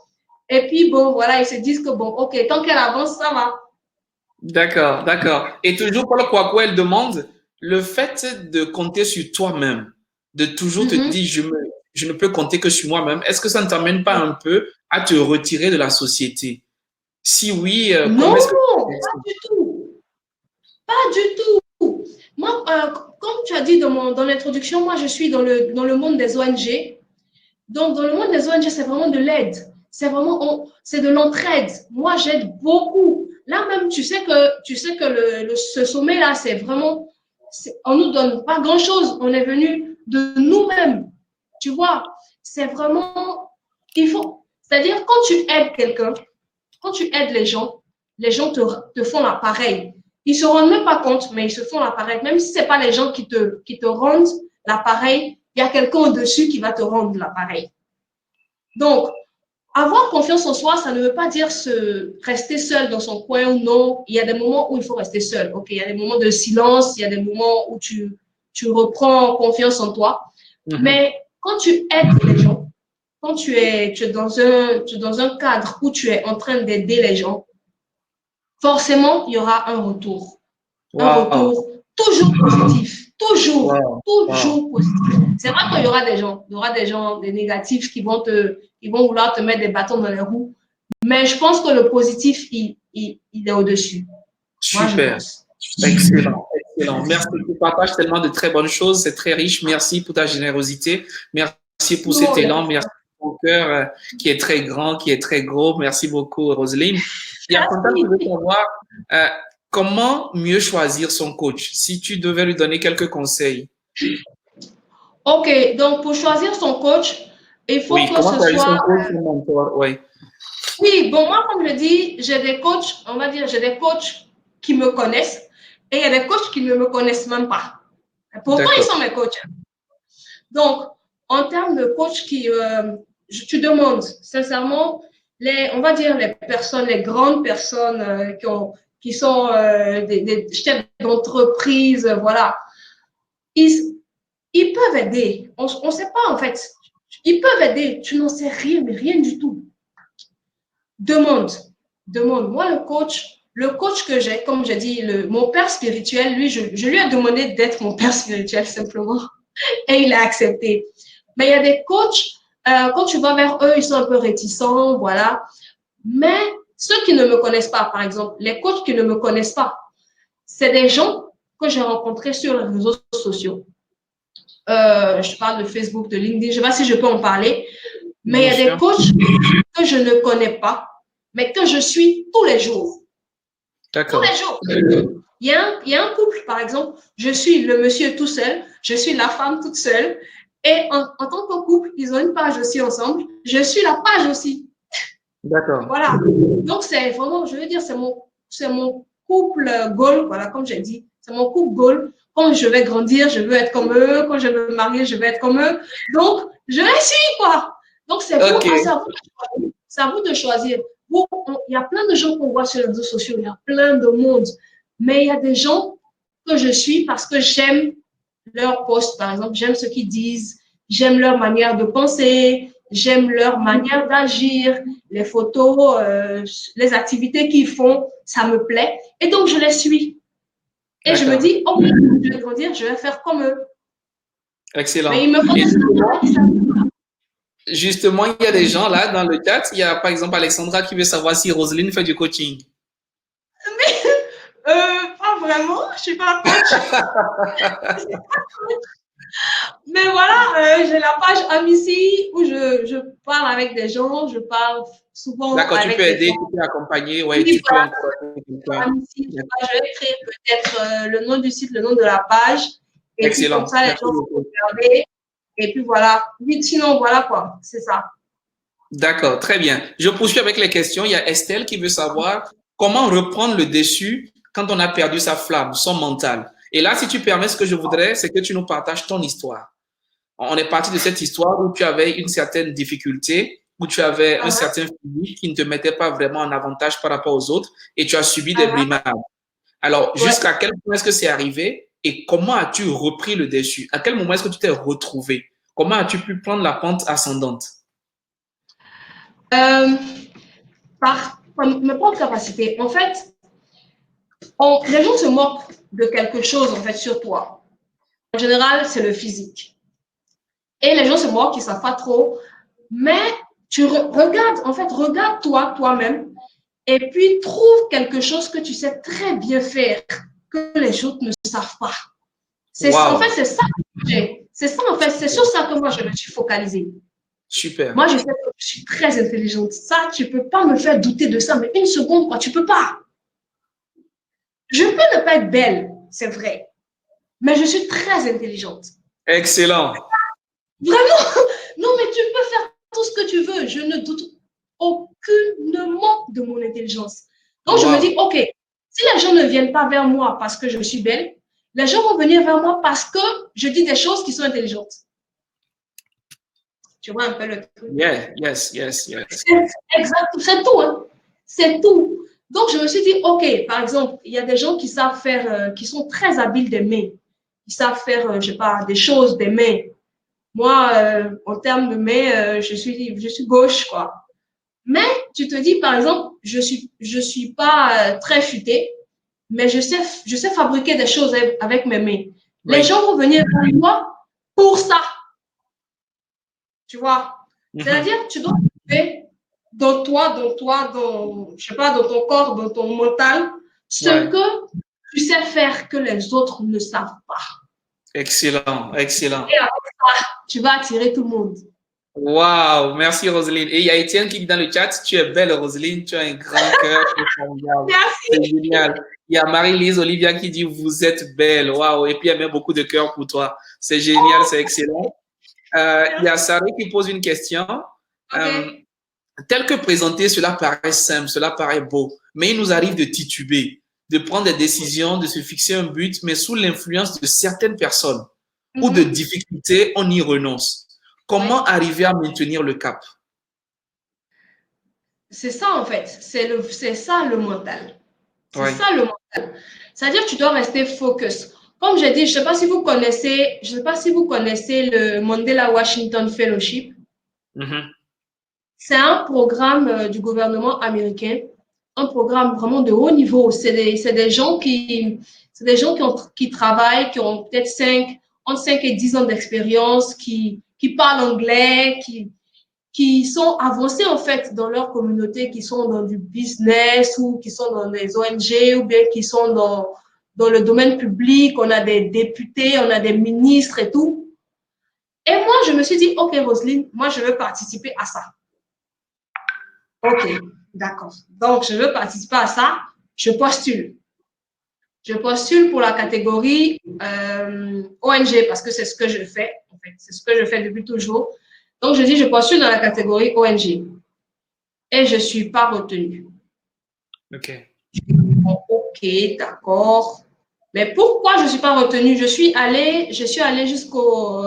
Et puis, bon, voilà, ils se disent que, bon, OK, tant qu'elle avance, ça va. D'accord, d'accord. Et toujours Paul Kwaku, elle demande le fait de compter sur toi-même, de toujours te dire je ne peux compter que sur moi-même. Est-ce que ça ne t'amène pas un peu à te retirer de la société? Si oui, non, comment est-ce que pas du tout. Pas du tout. Moi, comme tu as dit dans l'introduction, moi, je suis dans le monde des ONG. Donc, dans le monde des ONG, c'est vraiment de l'aide. C'est vraiment, c'est de l'entraide. Moi, j'aide beaucoup. Là même, tu sais que ce sommet-là, c'est vraiment, on nous donne pas grand-chose. On est venu de nous-mêmes. Tu vois, c'est vraiment, c'est-à-dire quand tu aides quelqu'un, quand tu aides les gens te font l'appareil. Ils ne se rendent même pas compte, mais ils se font l'appareil. Même si ce n'est pas les gens qui te rendent l'appareil, il y a quelqu'un au-dessus qui va te rendre l'appareil. Donc, avoir confiance en soi, ça ne veut pas dire rester seul dans son coin ou non. Il y a des moments où il faut rester seul. Okay? Il y a des moments de silence, il y a des moments où tu reprends confiance en toi. Mais quand tu aides les gens, quand tu es dans un cadre où tu es en train d'aider les gens, forcément, il y aura un retour. Un retour toujours positif. Toujours positif. C'est vrai qu'il y aura des gens, des négatifs qui vont vouloir te mettre des bâtons dans les roues. Mais je pense que le positif, il est au-dessus. Super. Excellent, excellent. Merci. Tu partages tellement de très bonnes choses. C'est très riche. Merci pour ta générosité. Merci pour cet élan. Merci pour ton cœur qui est très grand, qui est très gros. Merci beaucoup, Roselyne. Il y a Chantal qui veut savoir comment mieux choisir son coach, si tu devais lui donner quelques conseils. OK, donc pour choisir son coach, il faut que ce soit… Son mentor, oui. Oui, bon, moi, comme je dis, j'ai des coachs, on va dire, j'ai des coachs qui me connaissent et il y a des coachs qui ne me connaissent même pas. Pourtant, ils sont mes coachs. Donc, en termes de coach tu demandes sincèrement, on va dire les personnes, les grandes personnes qui sont des chefs d'entreprise, voilà, ils peuvent aider. On ne sait pas en fait. Ils peuvent aider. Tu n'en sais rien, mais rien du tout. Demande. Moi, le coach que j'ai, comme j'ai dit, mon père spirituel, lui, je lui ai demandé d'être mon père spirituel simplement. Et il a accepté. Mais il y a des coachs, quand tu vas vers eux, ils sont un peu réticents, voilà. Mais ceux qui ne me connaissent pas, par exemple, les coachs qui ne me connaissent pas, c'est des gens que j'ai rencontrés sur les réseaux sociaux. Je parle de Facebook, de LinkedIn, je ne sais pas si je peux en parler, mais il y a des coachs que je ne connais pas, mais que je suis tous les jours. D'accord. Tous les jours. Il y a un couple, par exemple, je suis le monsieur tout seul, je suis la femme toute seule, et en tant que couple, ils ont une page aussi ensemble, je suis la page aussi. D'accord. Voilà. Donc, c'est vraiment, je veux dire, c'est mon couple goal, voilà, comme j'ai dit, c'est mon couple goal. Quand je vais grandir, je veux être comme eux. Quand je veux me marier, je veux être comme eux. Donc, je les suis, quoi. Donc, c'est à vous de choisir. Il y a plein de gens qu'on voit sur les réseaux sociaux, il y a plein de monde. Mais il y a des gens que je suis parce que j'aime leur post, par exemple. J'aime ce qu'ils disent. J'aime leur manière de penser. J'aime leur manière d'agir. Les photos, les activités qu'ils font, ça me plaît. Et donc, je les suis. Et je me dis, oh, je vais grandir, je vais faire comme eux. Excellent. Mais ils me connaissent. Justement, il y a des gens là dans le chat. Il y a par exemple Alexandra qui veut savoir si Roselyne fait du coaching. Mais pas vraiment, je ne suis pas coach. Mais voilà, j'ai la page Amici où je parle avec des gens, je parle souvent. D'accord, tu peux aider, tu peux accompagner, ouais, tu peux encourager quelqu'un. Je vais créer peut-être le nom du site, le nom de la page. Et puis comme ça, les gens vont regarder. Et puis voilà. Sinon, voilà quoi, c'est ça. D'accord, très bien. Je poursuis avec les questions. Il y a Estelle qui veut savoir comment reprendre le dessus quand on a perdu sa flamme, son mental. Et là, si tu permets, ce que je voudrais, c'est que tu nous partages ton histoire. On est parti de cette histoire où tu avais une certaine difficulté, où tu avais un certain physique qui ne te mettait pas vraiment en avantage par rapport aux autres et tu as subi des brimades. Alors, jusqu'à quel point est-ce que c'est arrivé et comment as-tu repris le dessus? À quel moment est-ce que tu t'es retrouvé? Comment as-tu pu prendre la pente ascendante? Par mes propres capacités. En fait, les gens se moquent de quelque chose en fait sur toi. En général, c'est le physique. Et les gens se moquent, ils ne savent pas trop. Mais tu regardes, en fait, regarde-toi, toi-même, et puis trouve quelque chose que tu sais très bien faire, que les autres ne savent pas. En fait, c'est ça. C'est ça, en fait, c'est sur ça que moi, je me suis focalisée. Super. Moi, je sais que je suis très intelligente. Ça, tu ne peux pas me faire douter de ça, mais une seconde, quoi, tu ne peux pas. Je peux ne pas être belle, c'est vrai, mais je suis très intelligente. Excellent. Vraiment? Non, mais tu peux faire tout ce que tu veux. Je ne doute aucunement de mon intelligence. Donc, je me dis, OK, si les gens ne viennent pas vers moi parce que je suis belle, les gens vont venir vers moi parce que je dis des choses qui sont intelligentes. Tu vois un peu le truc? Yes. Exact, c'est tout. Hein. C'est tout. Donc, je me suis dit, OK, par exemple, il y a des gens qui savent faire, qui sont très habiles des mains. Ils savent faire, je ne sais pas, des choses des mains. Moi, en termes de mains, je suis gauche, quoi. Mais tu te dis, par exemple, je suis pas très futée, mais je sais fabriquer des choses avec mes mains. Oui. Les gens vont venir vers moi pour ça. Tu vois? C'est-à-dire, tu dois trouver dans toi, je sais pas, dans ton corps, dans ton mental, ce que tu sais faire que les autres ne savent pas. Excellent. Et avec ça, tu vas attirer tout le monde. Waouh, merci Roselyne. Et il y a Étienne qui dit dans le chat, tu es belle Roselyne, tu as un grand cœur. Merci. C'est génial. Il y a Marie-Lise Olivia qui dit, vous êtes belle. Waouh. Et puis, elle met beaucoup de cœur pour toi. C'est génial, c'est excellent. Il y a Sarah qui pose une question. Tel que présenté, cela paraît simple, cela paraît beau, mais il nous arrive de tituber. de prendre des décisions, de se fixer un but, mais sous l'influence de certaines personnes ou de difficultés, on y renonce. Comment arriver à maintenir le cap? C'est ça, en fait. C'est ça le mental. C'est Oui. ça le mental. C'est-à-dire que tu dois rester focus. Comme j'ai dit, je ne sais pas si vous connaissez, le Mandela Washington Fellowship. C'est un programme du gouvernement américain, un programme vraiment de haut niveau. C'est des gens qui travaillent, qui ont peut-être entre 5 et 10 ans d'expérience, qui parlent anglais, qui sont avancés en fait dans leur communauté, qui sont dans du business ou qui sont dans des ONG ou bien qui sont dans le domaine public. On a des députés, on a des ministres et tout. Et moi, je me suis dit, OK, Roselyne, moi, je veux participer à ça. OK, d'accord. Donc, je veux participer à ça. Je postule. Je postule pour la catégorie ONG parce que c'est ce que je fais. En fait, c'est ce que je fais depuis toujours. Donc, je dis, je postule dans la catégorie ONG. Et je ne suis pas retenue. OK. Bon, OK, d'accord. Mais pourquoi je ne suis pas retenue? Je suis allée jusqu'au...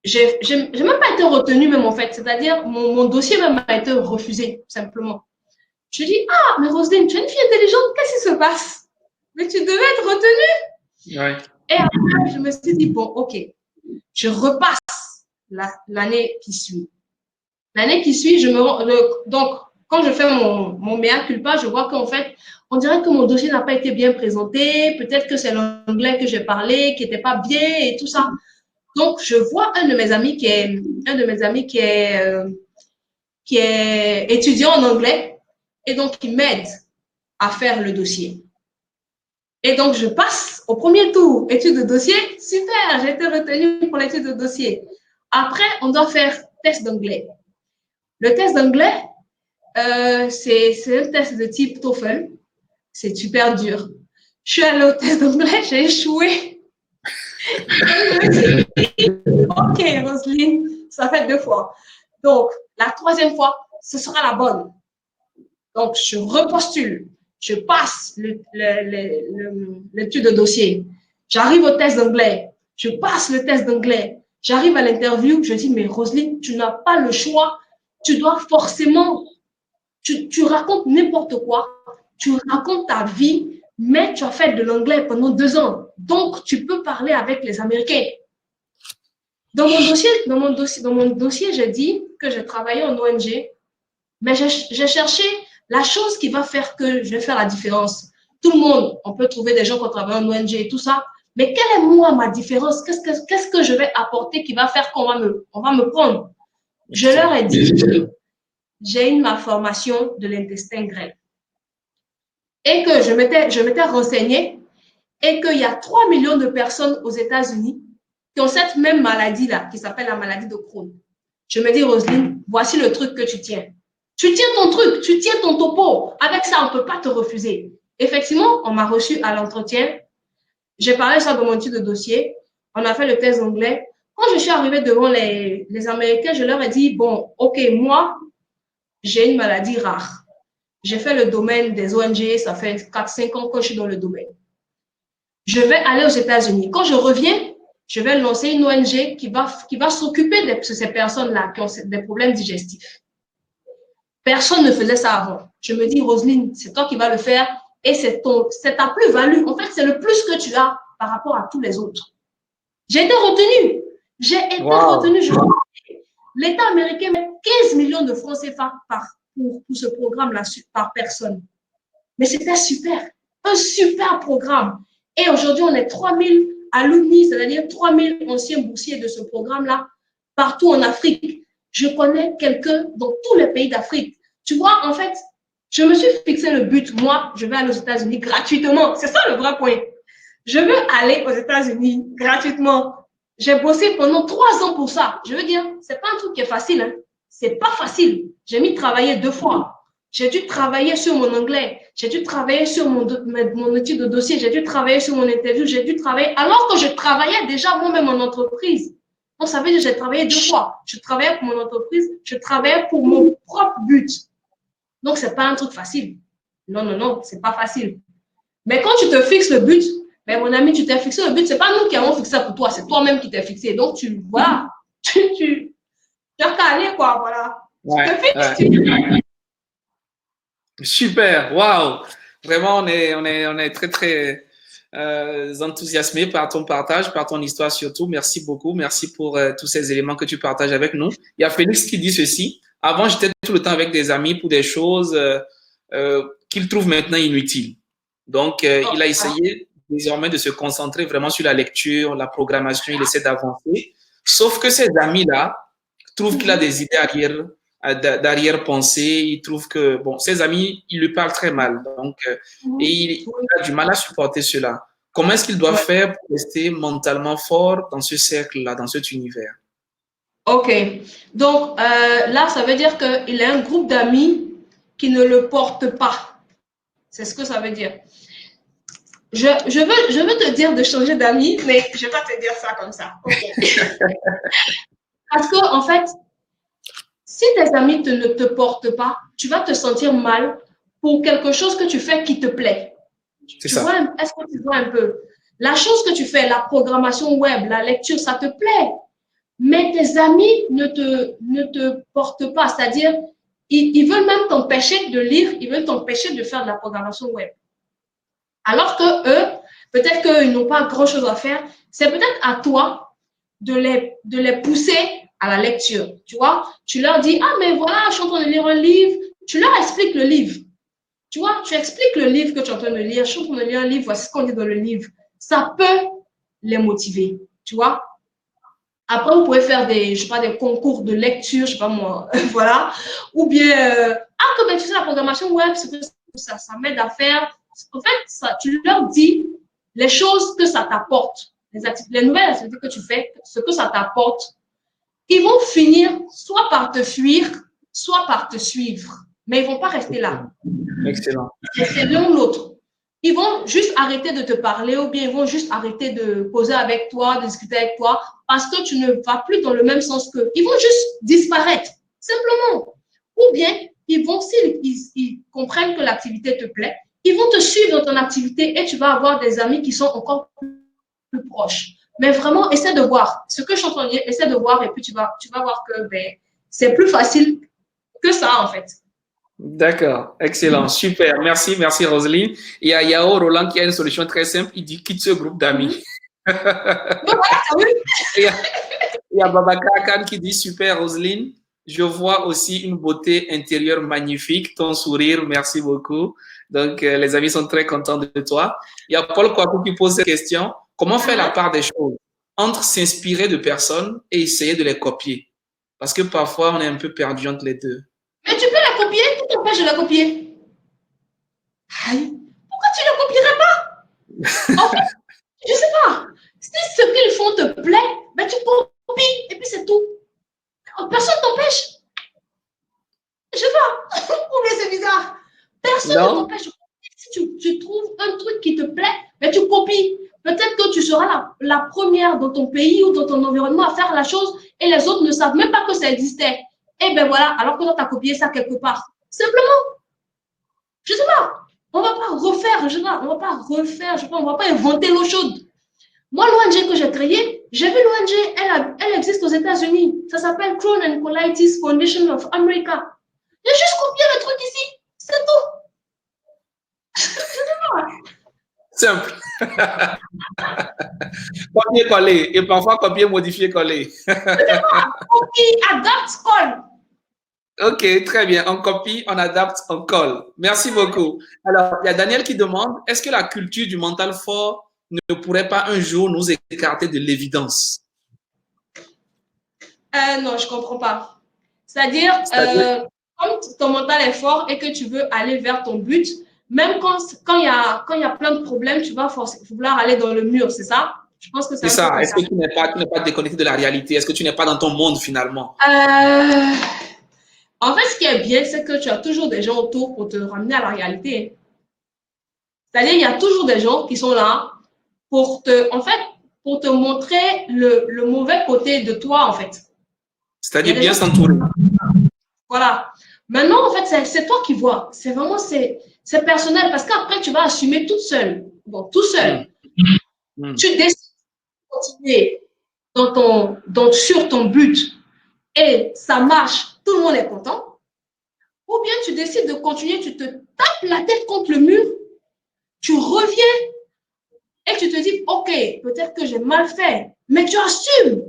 je n'ai même pas été retenue, même en fait. C'est-à-dire, mon dossier même a été refusé, simplement. Je dis, ah, mais Roselyne, tu es une fille intelligente, qu'est-ce qui se passe? Mais tu devais être retenue. Ouais. Et après, je me suis dit, bon, OK, je repasse l'année qui suit. L'année qui suit, donc, quand je fais mon mea culpa, je vois qu'en fait, on dirait que mon dossier n'a pas été bien présenté. Peut-être que c'est l'anglais que j'ai parlé qui n'était pas bien et tout ça. Donc, je vois un de mes amis qui est étudiant en anglais et donc qui m'aide à faire le dossier. Et donc, je passe au premier tour, étude de dossier. Super, j'ai été retenue pour l'étude de dossier. Après, on doit faire test d'anglais. Le test d'anglais, c'est un test de type TOEFL. C'est super dur. Je suis allée au test d'anglais, j'ai échoué. OK, Roselyne, ça fait 2 fois. Donc, la 3e fois, ce sera la bonne. Donc, je repostule. Je passe l'étude de dossier. J'arrive au test d'anglais. Je passe le test d'anglais. J'arrive à l'interview. Je dis, mais Roselyne, tu n'as pas le choix. Tu dois forcément, tu racontes n'importe quoi. Tu racontes ta vie, mais tu as fait de l'anglais pendant 2 ans. Donc, tu peux parler avec les Américains. Dans mon dossier, j'ai dit que j'ai travaillé en ONG, mais j'ai cherché la chose qui va faire que je vais faire la différence. Tout le monde, on peut trouver des gens qui ont travaillé en ONG et tout ça, mais quelle est moi ma différence? Qu'est-ce que je vais apporter qui va faire qu'on va me prendre? Je leur ai dit, j'ai une malformation de l'intestin grêle et que je m'étais renseignée et qu'il y a 3 millions de personnes aux États-Unis qui ont cette même maladie-là, qui s'appelle la maladie de Crohn. Je me dis, Roselyne, voici le truc que tu tiens. Tu tiens ton truc, tu tiens ton topo. Avec ça, on ne peut pas te refuser. Effectivement, on m'a reçu à l'entretien. J'ai parlé ça dans mon titre de dossier. On a fait le test anglais. Quand je suis arrivée devant les Américains, je leur ai dit, bon, OK, moi, j'ai une maladie rare. J'ai fait le domaine des ONG, ça fait 4-5 ans que je suis dans le domaine. Je vais aller aux États-Unis. Quand je reviens, je vais lancer une ONG qui va s'occuper de ces personnes-là qui ont des problèmes digestifs. Personne ne faisait ça avant. Je me dis, Roselyne, c'est toi qui vas le faire et c'est ta plus-value. En fait, c'est le plus que tu as par rapport à tous les autres. J'ai été retenue. L'État américain met 15 millions de francs CFA pour ce programme-là par personne. Mais c'était super. Un super programme. Et aujourd'hui, on est 3000 alumni, c'est-à-dire 3000 anciens boursiers de ce programme-là, partout en Afrique. Je connais quelqu'un dans tous les pays d'Afrique. Tu vois, en fait, je me suis fixé le but. Moi, je vais aller aux États-Unis gratuitement. C'est ça le vrai point. Je veux aller aux États-Unis gratuitement. J'ai bossé pendant 3 ans pour ça. Je veux dire, c'est pas un truc qui est facile. Hein. C'est pas facile. J'ai mis travailler 2 fois. J'ai dû travailler sur mon anglais. J'ai dû travailler sur mon étude de dossier. J'ai dû travailler sur mon interview. J'ai dû travailler alors que je travaillais déjà moi-même en entreprise. Donc, ça veut dire que j'ai travaillé 2 fois. Je travaillais pour mon entreprise. Je travaillais pour mon propre but. Donc, c'est pas un truc facile. Non, non, non, c'est pas facile. Mais quand tu te fixes le but, ben, mon ami, tu t'es fixé le but, c'est pas nous qui avons fixé ça pour toi, c'est toi-même qui t'es fixé. Donc, voilà, tu as qu'à aller, quoi, voilà. Ouais, Tu te fixes, ouais. Super, waouh! Vraiment, on est très, très enthousiasmé par ton partage, par ton histoire surtout. Merci beaucoup. Merci pour tous ces éléments que tu partages avec nous. Il y a Félix qui dit ceci. Avant, j'étais tout le temps avec des amis pour des choses qu'il trouve maintenant inutiles. Donc, il a essayé désormais de se concentrer vraiment sur la lecture, la programmation. Il essaie d'avancer. Sauf que ces amis-là trouvent qu'il a des idées d'arrière-pensée. Il trouve que, bon, ses amis, ils lui parlent très mal. Donc, et il a du mal à supporter cela. Comment est-ce qu'il doit faire pour rester mentalement fort dans ce cercle-là, dans cet univers? Ok. Donc, là, ça veut dire qu'il a un groupe d'amis qui ne le portent pas. C'est ce que ça veut dire. Je veux te dire de changer d'amis, mais je ne vais pas te dire ça comme ça. Okay. Parce que, en fait, si tes amis ne te portent pas, tu vas te sentir mal pour quelque chose que tu fais qui te plaît. C'est ça. Est-ce que tu vois un peu? La chose que tu fais, la programmation web, la lecture, ça te plaît. Mais tes amis ne te portent pas. C'est-à-dire, ils veulent même t'empêcher de lire, ils veulent t'empêcher de faire de la programmation web. Alors que eux, peut-être qu'ils n'ont pas grand-chose à faire. C'est peut-être à toi de les pousser à la lecture. Tu vois, tu leur dis, ah, mais voilà, je suis en train de lire un livre. Tu leur expliques le livre. Tu vois, tu expliques le livre que tu es en train de lire. Je suis en train de lire un livre, voici ce qu'on dit dans le livre. Ça peut les motiver. Tu vois. Après, vous pouvez faire des concours de lecture, je sais pas moi, voilà. Ou bien, comme tu sais, la programmation web, c'est que ça m'aide à faire. En fait, tu leur dis les choses que ça t'apporte, les nouvelles activités que tu fais, ce que ça t'apporte. Ils vont finir soit par te fuir, soit par te suivre. Mais ils vont pas rester là. Excellent. C'est l'un ou l'autre. Ils vont juste arrêter de te parler ou bien ils vont juste arrêter de causer avec toi, de discuter avec toi parce que tu ne vas plus dans le même sens qu'eux. Ils vont juste disparaître, simplement. Ou bien, ils vont, s'ils comprennent que l'activité te plaît, ils vont te suivre dans ton activité et tu vas avoir des amis qui sont encore plus proches. Mais vraiment, essaie de voir. Ce que je suis en train de dire, essaie de voir et puis tu vas voir que c'est plus facile que ça, en fait. D'accord, excellent, super. Merci, merci Roselyne. Il y a Yao Roland qui a une solution très simple. Il dit quitte ce groupe d'amis. Il y a Babacar Khan qui dit super Roselyne. Je vois aussi une beauté intérieure magnifique, ton sourire, merci beaucoup. Donc, les amis sont très contents de toi. Il y a Paul Kwaku qui pose cette question. Comment faire la part des choses entre s'inspirer de personnes et essayer de les copier? Parce que parfois, on est un peu perdu entre les deux. Mais tu peux la copier, qui t'empêche de la copier? Pourquoi tu ne la copierais pas? En fait, je ne sais pas. Si ce qu'ils font te plaît, ben tu copies et puis c'est tout. Personne ne t'empêche. Je sais pas. Ou bien c'est bizarre. Personne ne t'empêche. Si tu trouves un truc qui te plaît, ben tu copies. Peut-être que tu seras la première dans ton pays ou dans ton environnement à faire la chose et les autres ne savent même pas que ça existait. Et ben voilà, alors que toi, tu as copié ça quelque part. Simplement. Je sais pas. On va pas refaire, je sais pas, on va pas refaire, je sais pas, on va pas inventer l'eau chaude. Moi, l'ONG que j'ai créée, j'ai vu l'ONG, elle existe aux États-Unis. Ça s'appelle Crohn and Colitis Foundation of America. J'ai juste copié le truc ici. C'est tout. Je sais pas. Simple. Copier, coller. Et parfois copier, modifier, coller. Je sais pas. Copie, adapte, colle. Ok, très bien. On copie, on adapte, on colle. Merci beaucoup. Alors, il y a Daniel qui demande, est-ce que la culture du mental fort ne pourrait pas un jour nous écarter de l'évidence? Non, je ne comprends pas. C'est-à-dire, quand ton mental est fort et que tu veux aller vers ton but, même quand il y a plein de problèmes, tu vas vouloir aller dans le mur, c'est ça? Je pense que c'est ça. Est-ce que tu n'es pas déconnecté de la réalité? Est-ce que tu n'es pas dans ton monde finalement? En fait, ce qui est bien, c'est que tu as toujours des gens autour pour te ramener à la réalité. C'est-à-dire, il y a toujours des gens qui sont là pour te montrer le mauvais côté de toi, en fait. C'est-à-dire bien s'entourer. Voilà. Maintenant, en fait, c'est toi qui vois. C'est vraiment, c'est C'est personnel parce qu'après, tu vas assumer toute seule. Bon, tout seul. Tu décides de continuer sur ton but et ça marche, tout le monde est content. Ou bien tu décides de continuer, tu te tapes la tête contre le mur, tu reviens et tu te dis, OK, peut-être que j'ai mal fait, mais tu assumes.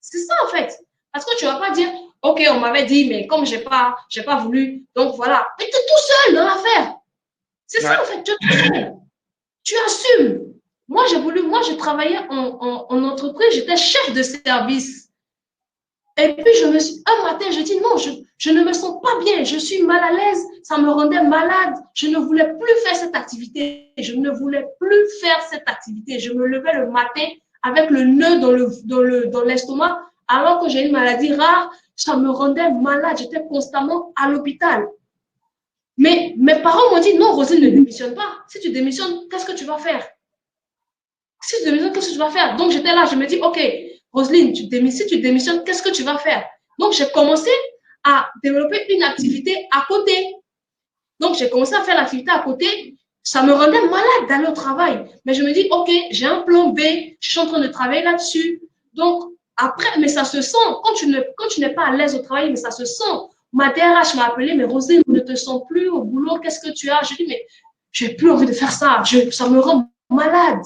C'est ça en fait. Parce que tu ne vas pas dire, OK, on m'avait dit, mais comme je n'ai pas voulu, donc voilà. Mais tu es tout seul dans l'affaire. C'est ça en fait, tu es tout seul. Tu assumes. Moi, je travaillais en entreprise, j'étais chef de service. Et puis, un matin, je dis non, je ne me sens pas bien, je suis mal à l'aise, ça me rendait malade, je ne voulais plus faire cette activité, je me levais le matin avec le nœud dans l'estomac, alors que j'ai une maladie rare, ça me rendait malade, j'étais constamment à l'hôpital. Mais mes parents m'ont dit non, Roselyne, ne démissionne pas. Si tu démissionnes, qu'est-ce que tu vas faire? Si tu démissionnes, qu'est-ce que tu vas faire? Donc, j'étais là, je me dis, OK, Roselyne, si tu démissionnes, qu'est-ce que tu vas faire? Donc, j'ai commencé à développer une activité à côté. Donc, j'ai commencé à faire l'activité à côté. Ça me rendait malade d'aller au travail. Mais je me dis, OK, j'ai un plan B, je suis en train de travailler là-dessus. Donc, après, mais ça se sent, quand tu n'es pas à l'aise au travail, mais ça se sent. Ma DRH m'a appelé, mais Roselyne, on ne te sens plus au boulot, qu'est-ce que tu as? Je dis, mais je n'ai plus envie de faire ça, ça me rend malade.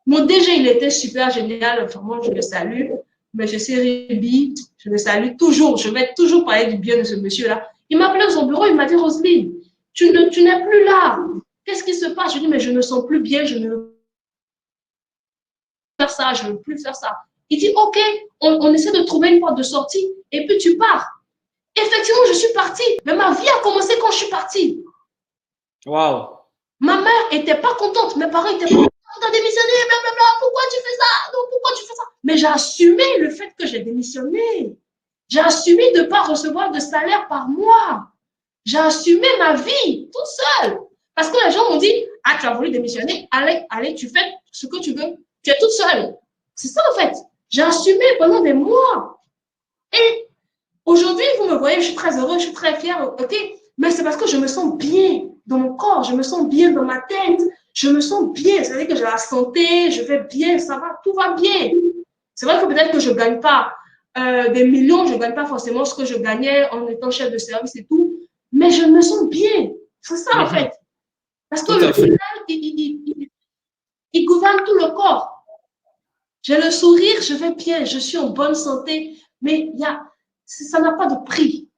Mon DG, il était super génial, vraiment, je le salue. Mais je sais, Ribi, je le salue toujours. Je vais toujours parler du bien de ce monsieur-là. Il m'a appelé dans son bureau, il m'a dit, Roselyne, tu n'es plus là. Qu'est-ce qui se passe? Je dis, mais je ne me sens plus bien, je ne veux faire ça, je ne veux plus faire ça. Il dit, OK, on essaie de trouver une porte de sortie et puis tu pars. Effectivement, je suis partie, mais ma vie a commencé quand je suis partie. Wow. Ma mère n'était pas contente, mes parents étaient pas contents. Tu as démissionné, blablabla, pourquoi tu fais ça? Non, pourquoi tu fais ça? Mais j'ai assumé le fait que j'ai démissionné. J'ai assumé de ne pas recevoir de salaire par mois. J'ai assumé ma vie tout seul. Parce que les gens m'ont dit, ah, tu as voulu démissionner, allez, tu fais ce que tu veux. Tu es toute seule. C'est ça en fait. J'ai assumé pendant des mois. Et aujourd'hui, vous me voyez, je suis très heureuse, je suis très fière, ok? Mais c'est parce que je me sens bien dans mon corps, je me sens bien dans ma tête, je me sens bien. C'est-à-dire que j'ai la santé, je vais bien, ça va, tout va bien. C'est vrai que peut-être que je ne gagne pas des millions, je ne gagne pas forcément ce que je gagnais en étant chef de service et tout, mais je me sens bien. C'est ça en fait. Parce que le final, il gouverne tout le corps. J'ai le sourire, je vais bien, je suis en bonne santé, mais ça n'a pas de prix.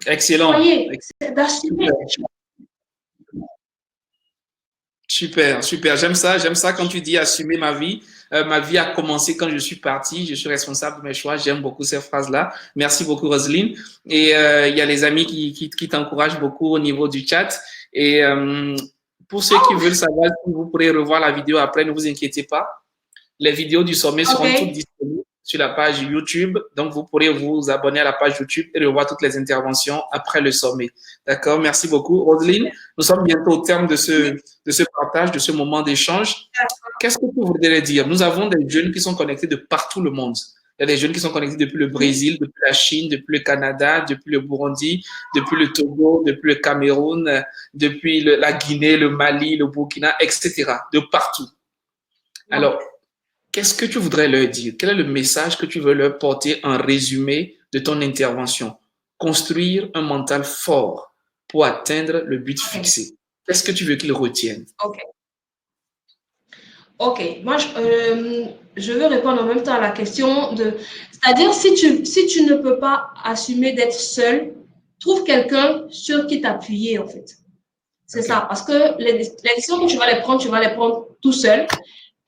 Excellent. Voyez, c'est d'assumer. Super, super. J'aime ça quand tu dis assumer ma vie. Ma vie a commencé quand je suis parti. Je suis responsable de mes choix. J'aime beaucoup ces phrases-là. Merci beaucoup, Roselyne. Et il y a les amis qui t'encouragent beaucoup au niveau du chat. Et pour ceux qui veulent savoir si vous pourrez revoir la vidéo après, ne vous inquiétez pas. Les vidéos du sommet seront toutes disponibles sur la page YouTube. Donc, vous pourrez vous abonner à la page YouTube et revoir toutes les interventions après le sommet. D'accord? Merci beaucoup. Roselyne, nous sommes bientôt au terme de ce partage, de ce moment d'échange. Qu'est-ce que tu voudrais dire? Nous avons des jeunes qui sont connectés de partout le monde. Il y a des jeunes qui sont connectés depuis le Brésil, depuis la Chine, depuis le Canada, depuis le Burundi, depuis le Togo, depuis le Cameroun, depuis la Guinée, le Mali, le Burkina, etc. De partout. Alors, qu'est-ce que tu voudrais leur dire? Quel est le message que tu veux leur porter en résumé de ton intervention? Construire un mental fort pour atteindre le but fixé. Qu'est-ce que tu veux qu'ils retiennent? OK. Moi, je veux répondre en même temps à la question c'est-à-dire, si tu ne peux pas assumer d'être seul, trouve quelqu'un sur qui t'appuyer, en fait. C'est ça. Parce que les décisions que tu vas les prendre tout seul.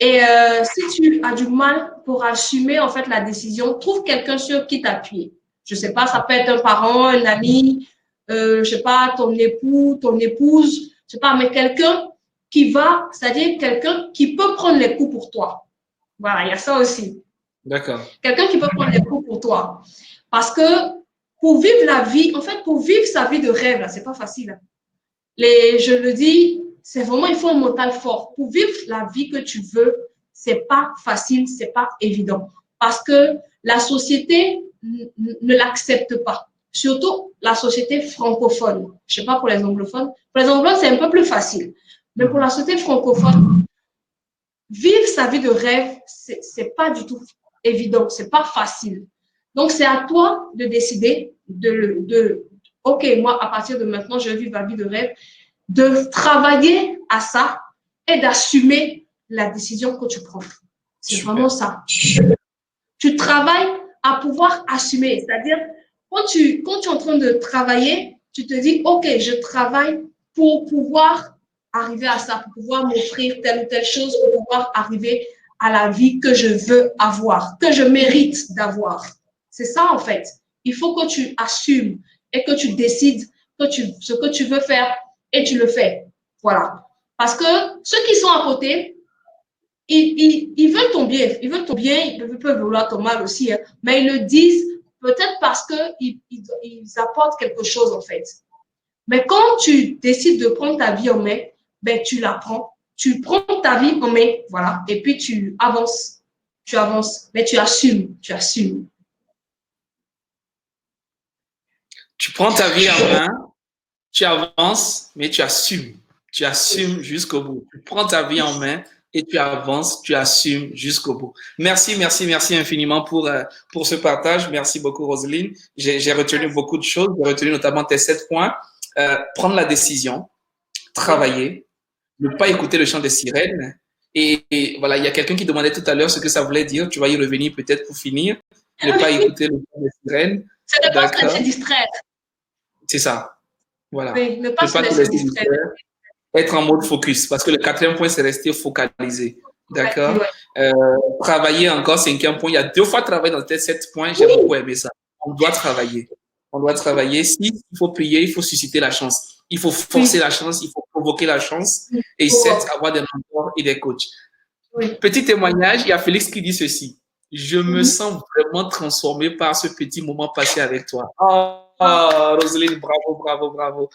Et si tu as du mal pour assumer, en fait, la décision, trouve quelqu'un sur qui t'appuyer. Je ne sais pas, ça peut être un parent, un ami, je ne sais pas, ton époux, ton épouse, je ne sais pas, mais quelqu'un c'est-à-dire quelqu'un qui peut prendre les coups pour toi. Voilà, il y a ça aussi. D'accord. Quelqu'un qui peut prendre les coups pour toi. Parce que pour vivre la vie, en fait, pour vivre sa vie de rêve, là, c'est pas facile. Je le dis, c'est vraiment, il faut un mental fort. Pour vivre la vie que tu veux, c'est pas facile, c'est pas évident. Parce que la société ne l'accepte pas. surtout la société francophone. Je ne sais pas pour les anglophones. Pour les anglophones, c'est un peu plus facile. Mais pour la société francophone, vivre sa vie de rêve, c'est pas du tout évident, c'est pas facile. Donc, c'est à toi de décider OK, moi, à partir de maintenant, je vais vivre ma vie de rêve, de travailler à ça et d'assumer la décision que tu prends. C'est vraiment ça. Tu travailles à pouvoir assumer. C'est-à-dire, quand tu es en train de travailler, tu te dis, OK, je travaille pour pouvoir arriver à ça, pour pouvoir m'offrir telle ou telle chose, pour pouvoir arriver à la vie que je veux avoir, que je mérite d'avoir. C'est ça, en fait. Il faut que tu assumes et que tu décides ce que tu veux faire et tu le fais. Voilà. Parce que ceux qui sont à côté, ils veulent ton bien. Ils veulent ton bien, ils peuvent vouloir ton mal aussi, hein, mais ils le disent peut-être parce qu'ils apportent quelque chose, en fait. Mais quand tu décides de prendre ta vie en main, ben, tu la prends. Tu prends ta vie en main, voilà, et puis tu avances. Tu avances, mais tu assumes. Tu assumes. Tu prends ta vie en main, tu avances, mais tu assumes. Tu assumes jusqu'au bout. Tu prends ta vie en main et tu avances, tu assumes jusqu'au bout. Merci, merci, merci infiniment pour ce partage. Merci beaucoup, Roselyne. J'ai retenu beaucoup de choses. J'ai retenu notamment tes 7 points. Prendre la décision, travailler, ne pas écouter le chant des sirènes. Et voilà, il y a quelqu'un qui demandait tout à l'heure ce que ça voulait dire. Tu vas y revenir peut-être pour finir. Ne pas écouter le chant des sirènes. C'est ne pas se laisser distraire. C'est ça. Voilà. Oui, ne pas se laisser distraire. Être en mode focus. Parce que le 4e point, c'est rester focalisé. D'accord? Travailler encore, 5e point. Il y a 2 fois travailler dans tes 7 points. J'ai beaucoup aimé ça. On doit travailler. On doit travailler. S'il faut prier, il faut susciter la chance. Il faut forcer la chance. Il faut provoquer la chance. Et 7, avoir des mentors et des coachs. Petit témoignage, il y a Félix qui dit ceci. Je me sens vraiment transformé par ce petit moment passé avec toi. Oh, Roselyne, bravo, bravo, bravo.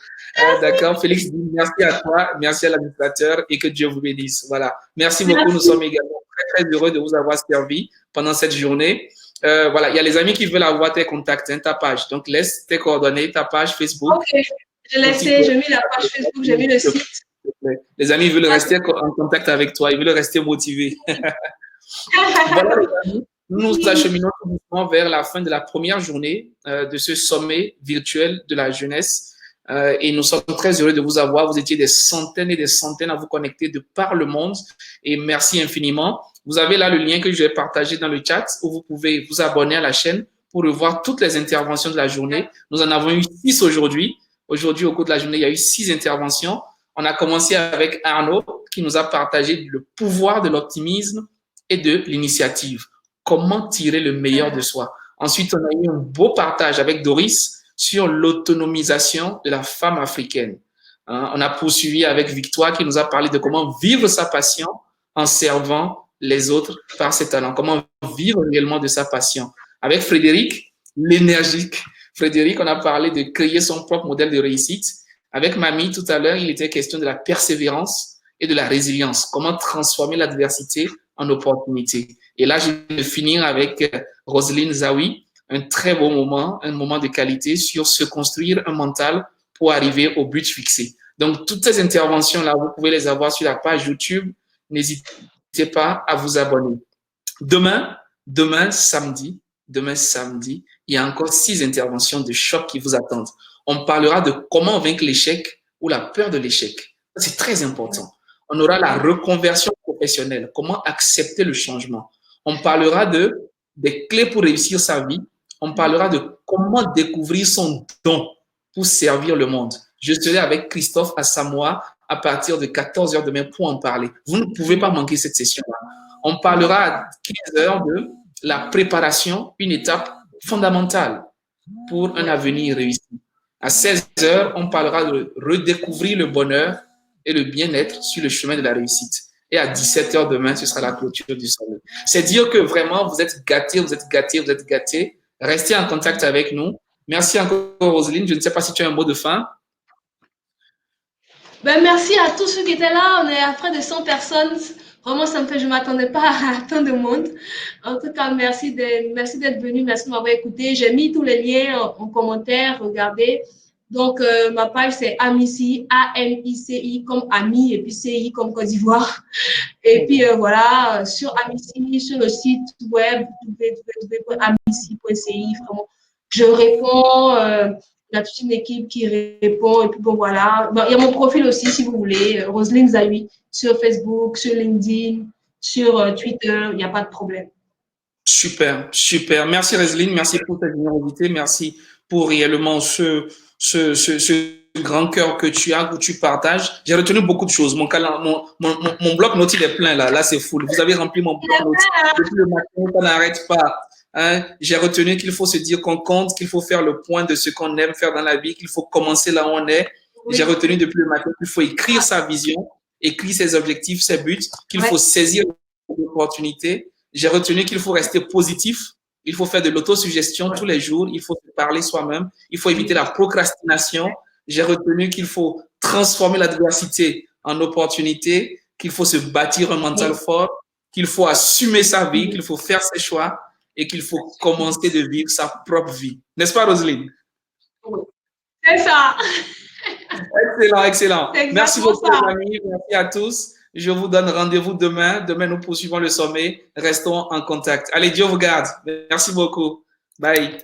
D'accord, Félix dit merci à toi, merci à l'administrateur et que Dieu vous bénisse. Voilà. Merci beaucoup. Nous sommes également très, très heureux de vous avoir servi pendant cette journée. Voilà, il y a les amis qui veulent avoir tes contacts, ta page. Donc, laisse tes coordonnées, ta page Facebook. OK, j'ai mis la page Facebook, j'ai mis le site. Les amis veulent rester en contact avec toi, ils veulent rester motivés. Voilà, les amis. Nous nous acheminons tout doucement vers la fin de la première journée de ce sommet virtuel de la jeunesse. Et nous sommes très heureux de vous avoir. Vous étiez des centaines et des centaines à vous connecter de par le monde. Et merci infiniment. Vous avez là le lien que je vais partager dans le chat où vous pouvez vous abonner à la chaîne pour revoir toutes les interventions de la journée. Nous en avons eu 6 aujourd'hui. Aujourd'hui, au cours de la journée, il y a eu 6 interventions. On a commencé avec Arnaud qui nous a partagé le pouvoir de l'optimisme et de l'initiative. Comment tirer le meilleur de soi. Ensuite, on a eu un beau partage avec Doris sur l'autonomisation de la femme africaine. On a poursuivi avec Victoire qui nous a parlé de comment vivre sa passion en servant les autres par ses talents. Comment vivre réellement de sa passion. Avec Frédéric, l'énergique Frédéric, on a parlé de créer son propre modèle de réussite. Avec Mamie, tout à l'heure, il était question de la persévérance et de la résilience. Comment transformer l'adversité en opportunité. Et là, je vais finir avec Roselyne Zawi, un très beau moment, un moment de qualité sur se construire un mental pour arriver au but fixé. Donc, toutes ces interventions-là, vous pouvez les avoir sur la page YouTube. N'hésitez pas à vous abonner. Demain samedi, il y a encore 6 interventions de choc qui vous attendent. On parlera de comment vaincre l'échec ou la peur de l'échec. C'est très important. On aura la reconversion professionnelle, comment accepter le changement. On parlera des clés pour réussir sa vie. On parlera de comment découvrir son don pour servir le monde. Je serai avec Christophe à Samoa à partir de 14h demain pour en parler. Vous ne pouvez pas manquer cette session-là. On parlera à 15h de la préparation, une étape fondamentale pour un avenir réussi. À 16h, on parlera de redécouvrir le bonheur et le bien-être sur le chemin de la réussite. Et à 17h demain, ce sera la clôture du sommet. C'est dire que vraiment, vous êtes gâtés, vous êtes gâtés, vous êtes gâtés. Restez en contact avec nous. Merci encore, Roselyne. Je ne sais pas si tu as un mot de fin. Ben, merci à tous ceux qui étaient là. On est à près de 100 personnes Vraiment, ça me fait, je ne m'attendais pas à tant de monde. En tout cas, merci d'être venu, merci de m'avoir écouté. J'ai mis tous les liens en commentaire, regardez. Donc, ma page, c'est Amici, A-M-I-C-I, comme Ami, et puis C-I comme Côte d'Ivoire. Et puis, voilà, sur Amici, sur le site web, www.amici.ci, vraiment, je réponds. Il y a toute une équipe qui répond. Et puis, bon, voilà. Bon, il y a mon profil aussi, si vous voulez, Roselyne Zahui, sur Facebook, sur LinkedIn, sur Twitter, il n'y a pas de problème. Super, super. Merci Roselyne, merci pour ta générosité, merci pour réellement ce grand cœur que tu as, que tu partages. J'ai retenu beaucoup de choses. Mon bloc notice est plein là, c'est full. Vous avez rempli mon bloc notice depuis le matin, ça n'arrête pas. Hein? J'ai retenu qu'il faut se dire qu'on compte, qu'il faut faire le point de ce qu'on aime faire dans la vie, qu'il faut commencer là où on est. Oui. J'ai retenu depuis le matin qu'il faut écrire sa vision, écrire ses objectifs, ses buts, qu'il faut saisir l'opportunité. J'ai retenu qu'il faut rester positif, il faut faire de l'autosuggestion tous les jours, il faut se parler soi-même, il faut éviter la procrastination. J'ai retenu qu'il faut transformer l'adversité en opportunité, qu'il faut se bâtir un mental fort, qu'il faut assumer sa vie, qu'il faut faire ses choix et qu'il faut commencer de vivre sa propre vie. N'est-ce pas, Roselyne? Oui, c'est ça. Excellent, excellent. Merci beaucoup, les amis. Merci à tous. Je vous donne rendez-vous demain. Demain, nous poursuivons le sommet. Restons en contact. Allez, Dieu vous garde. Merci beaucoup. Bye.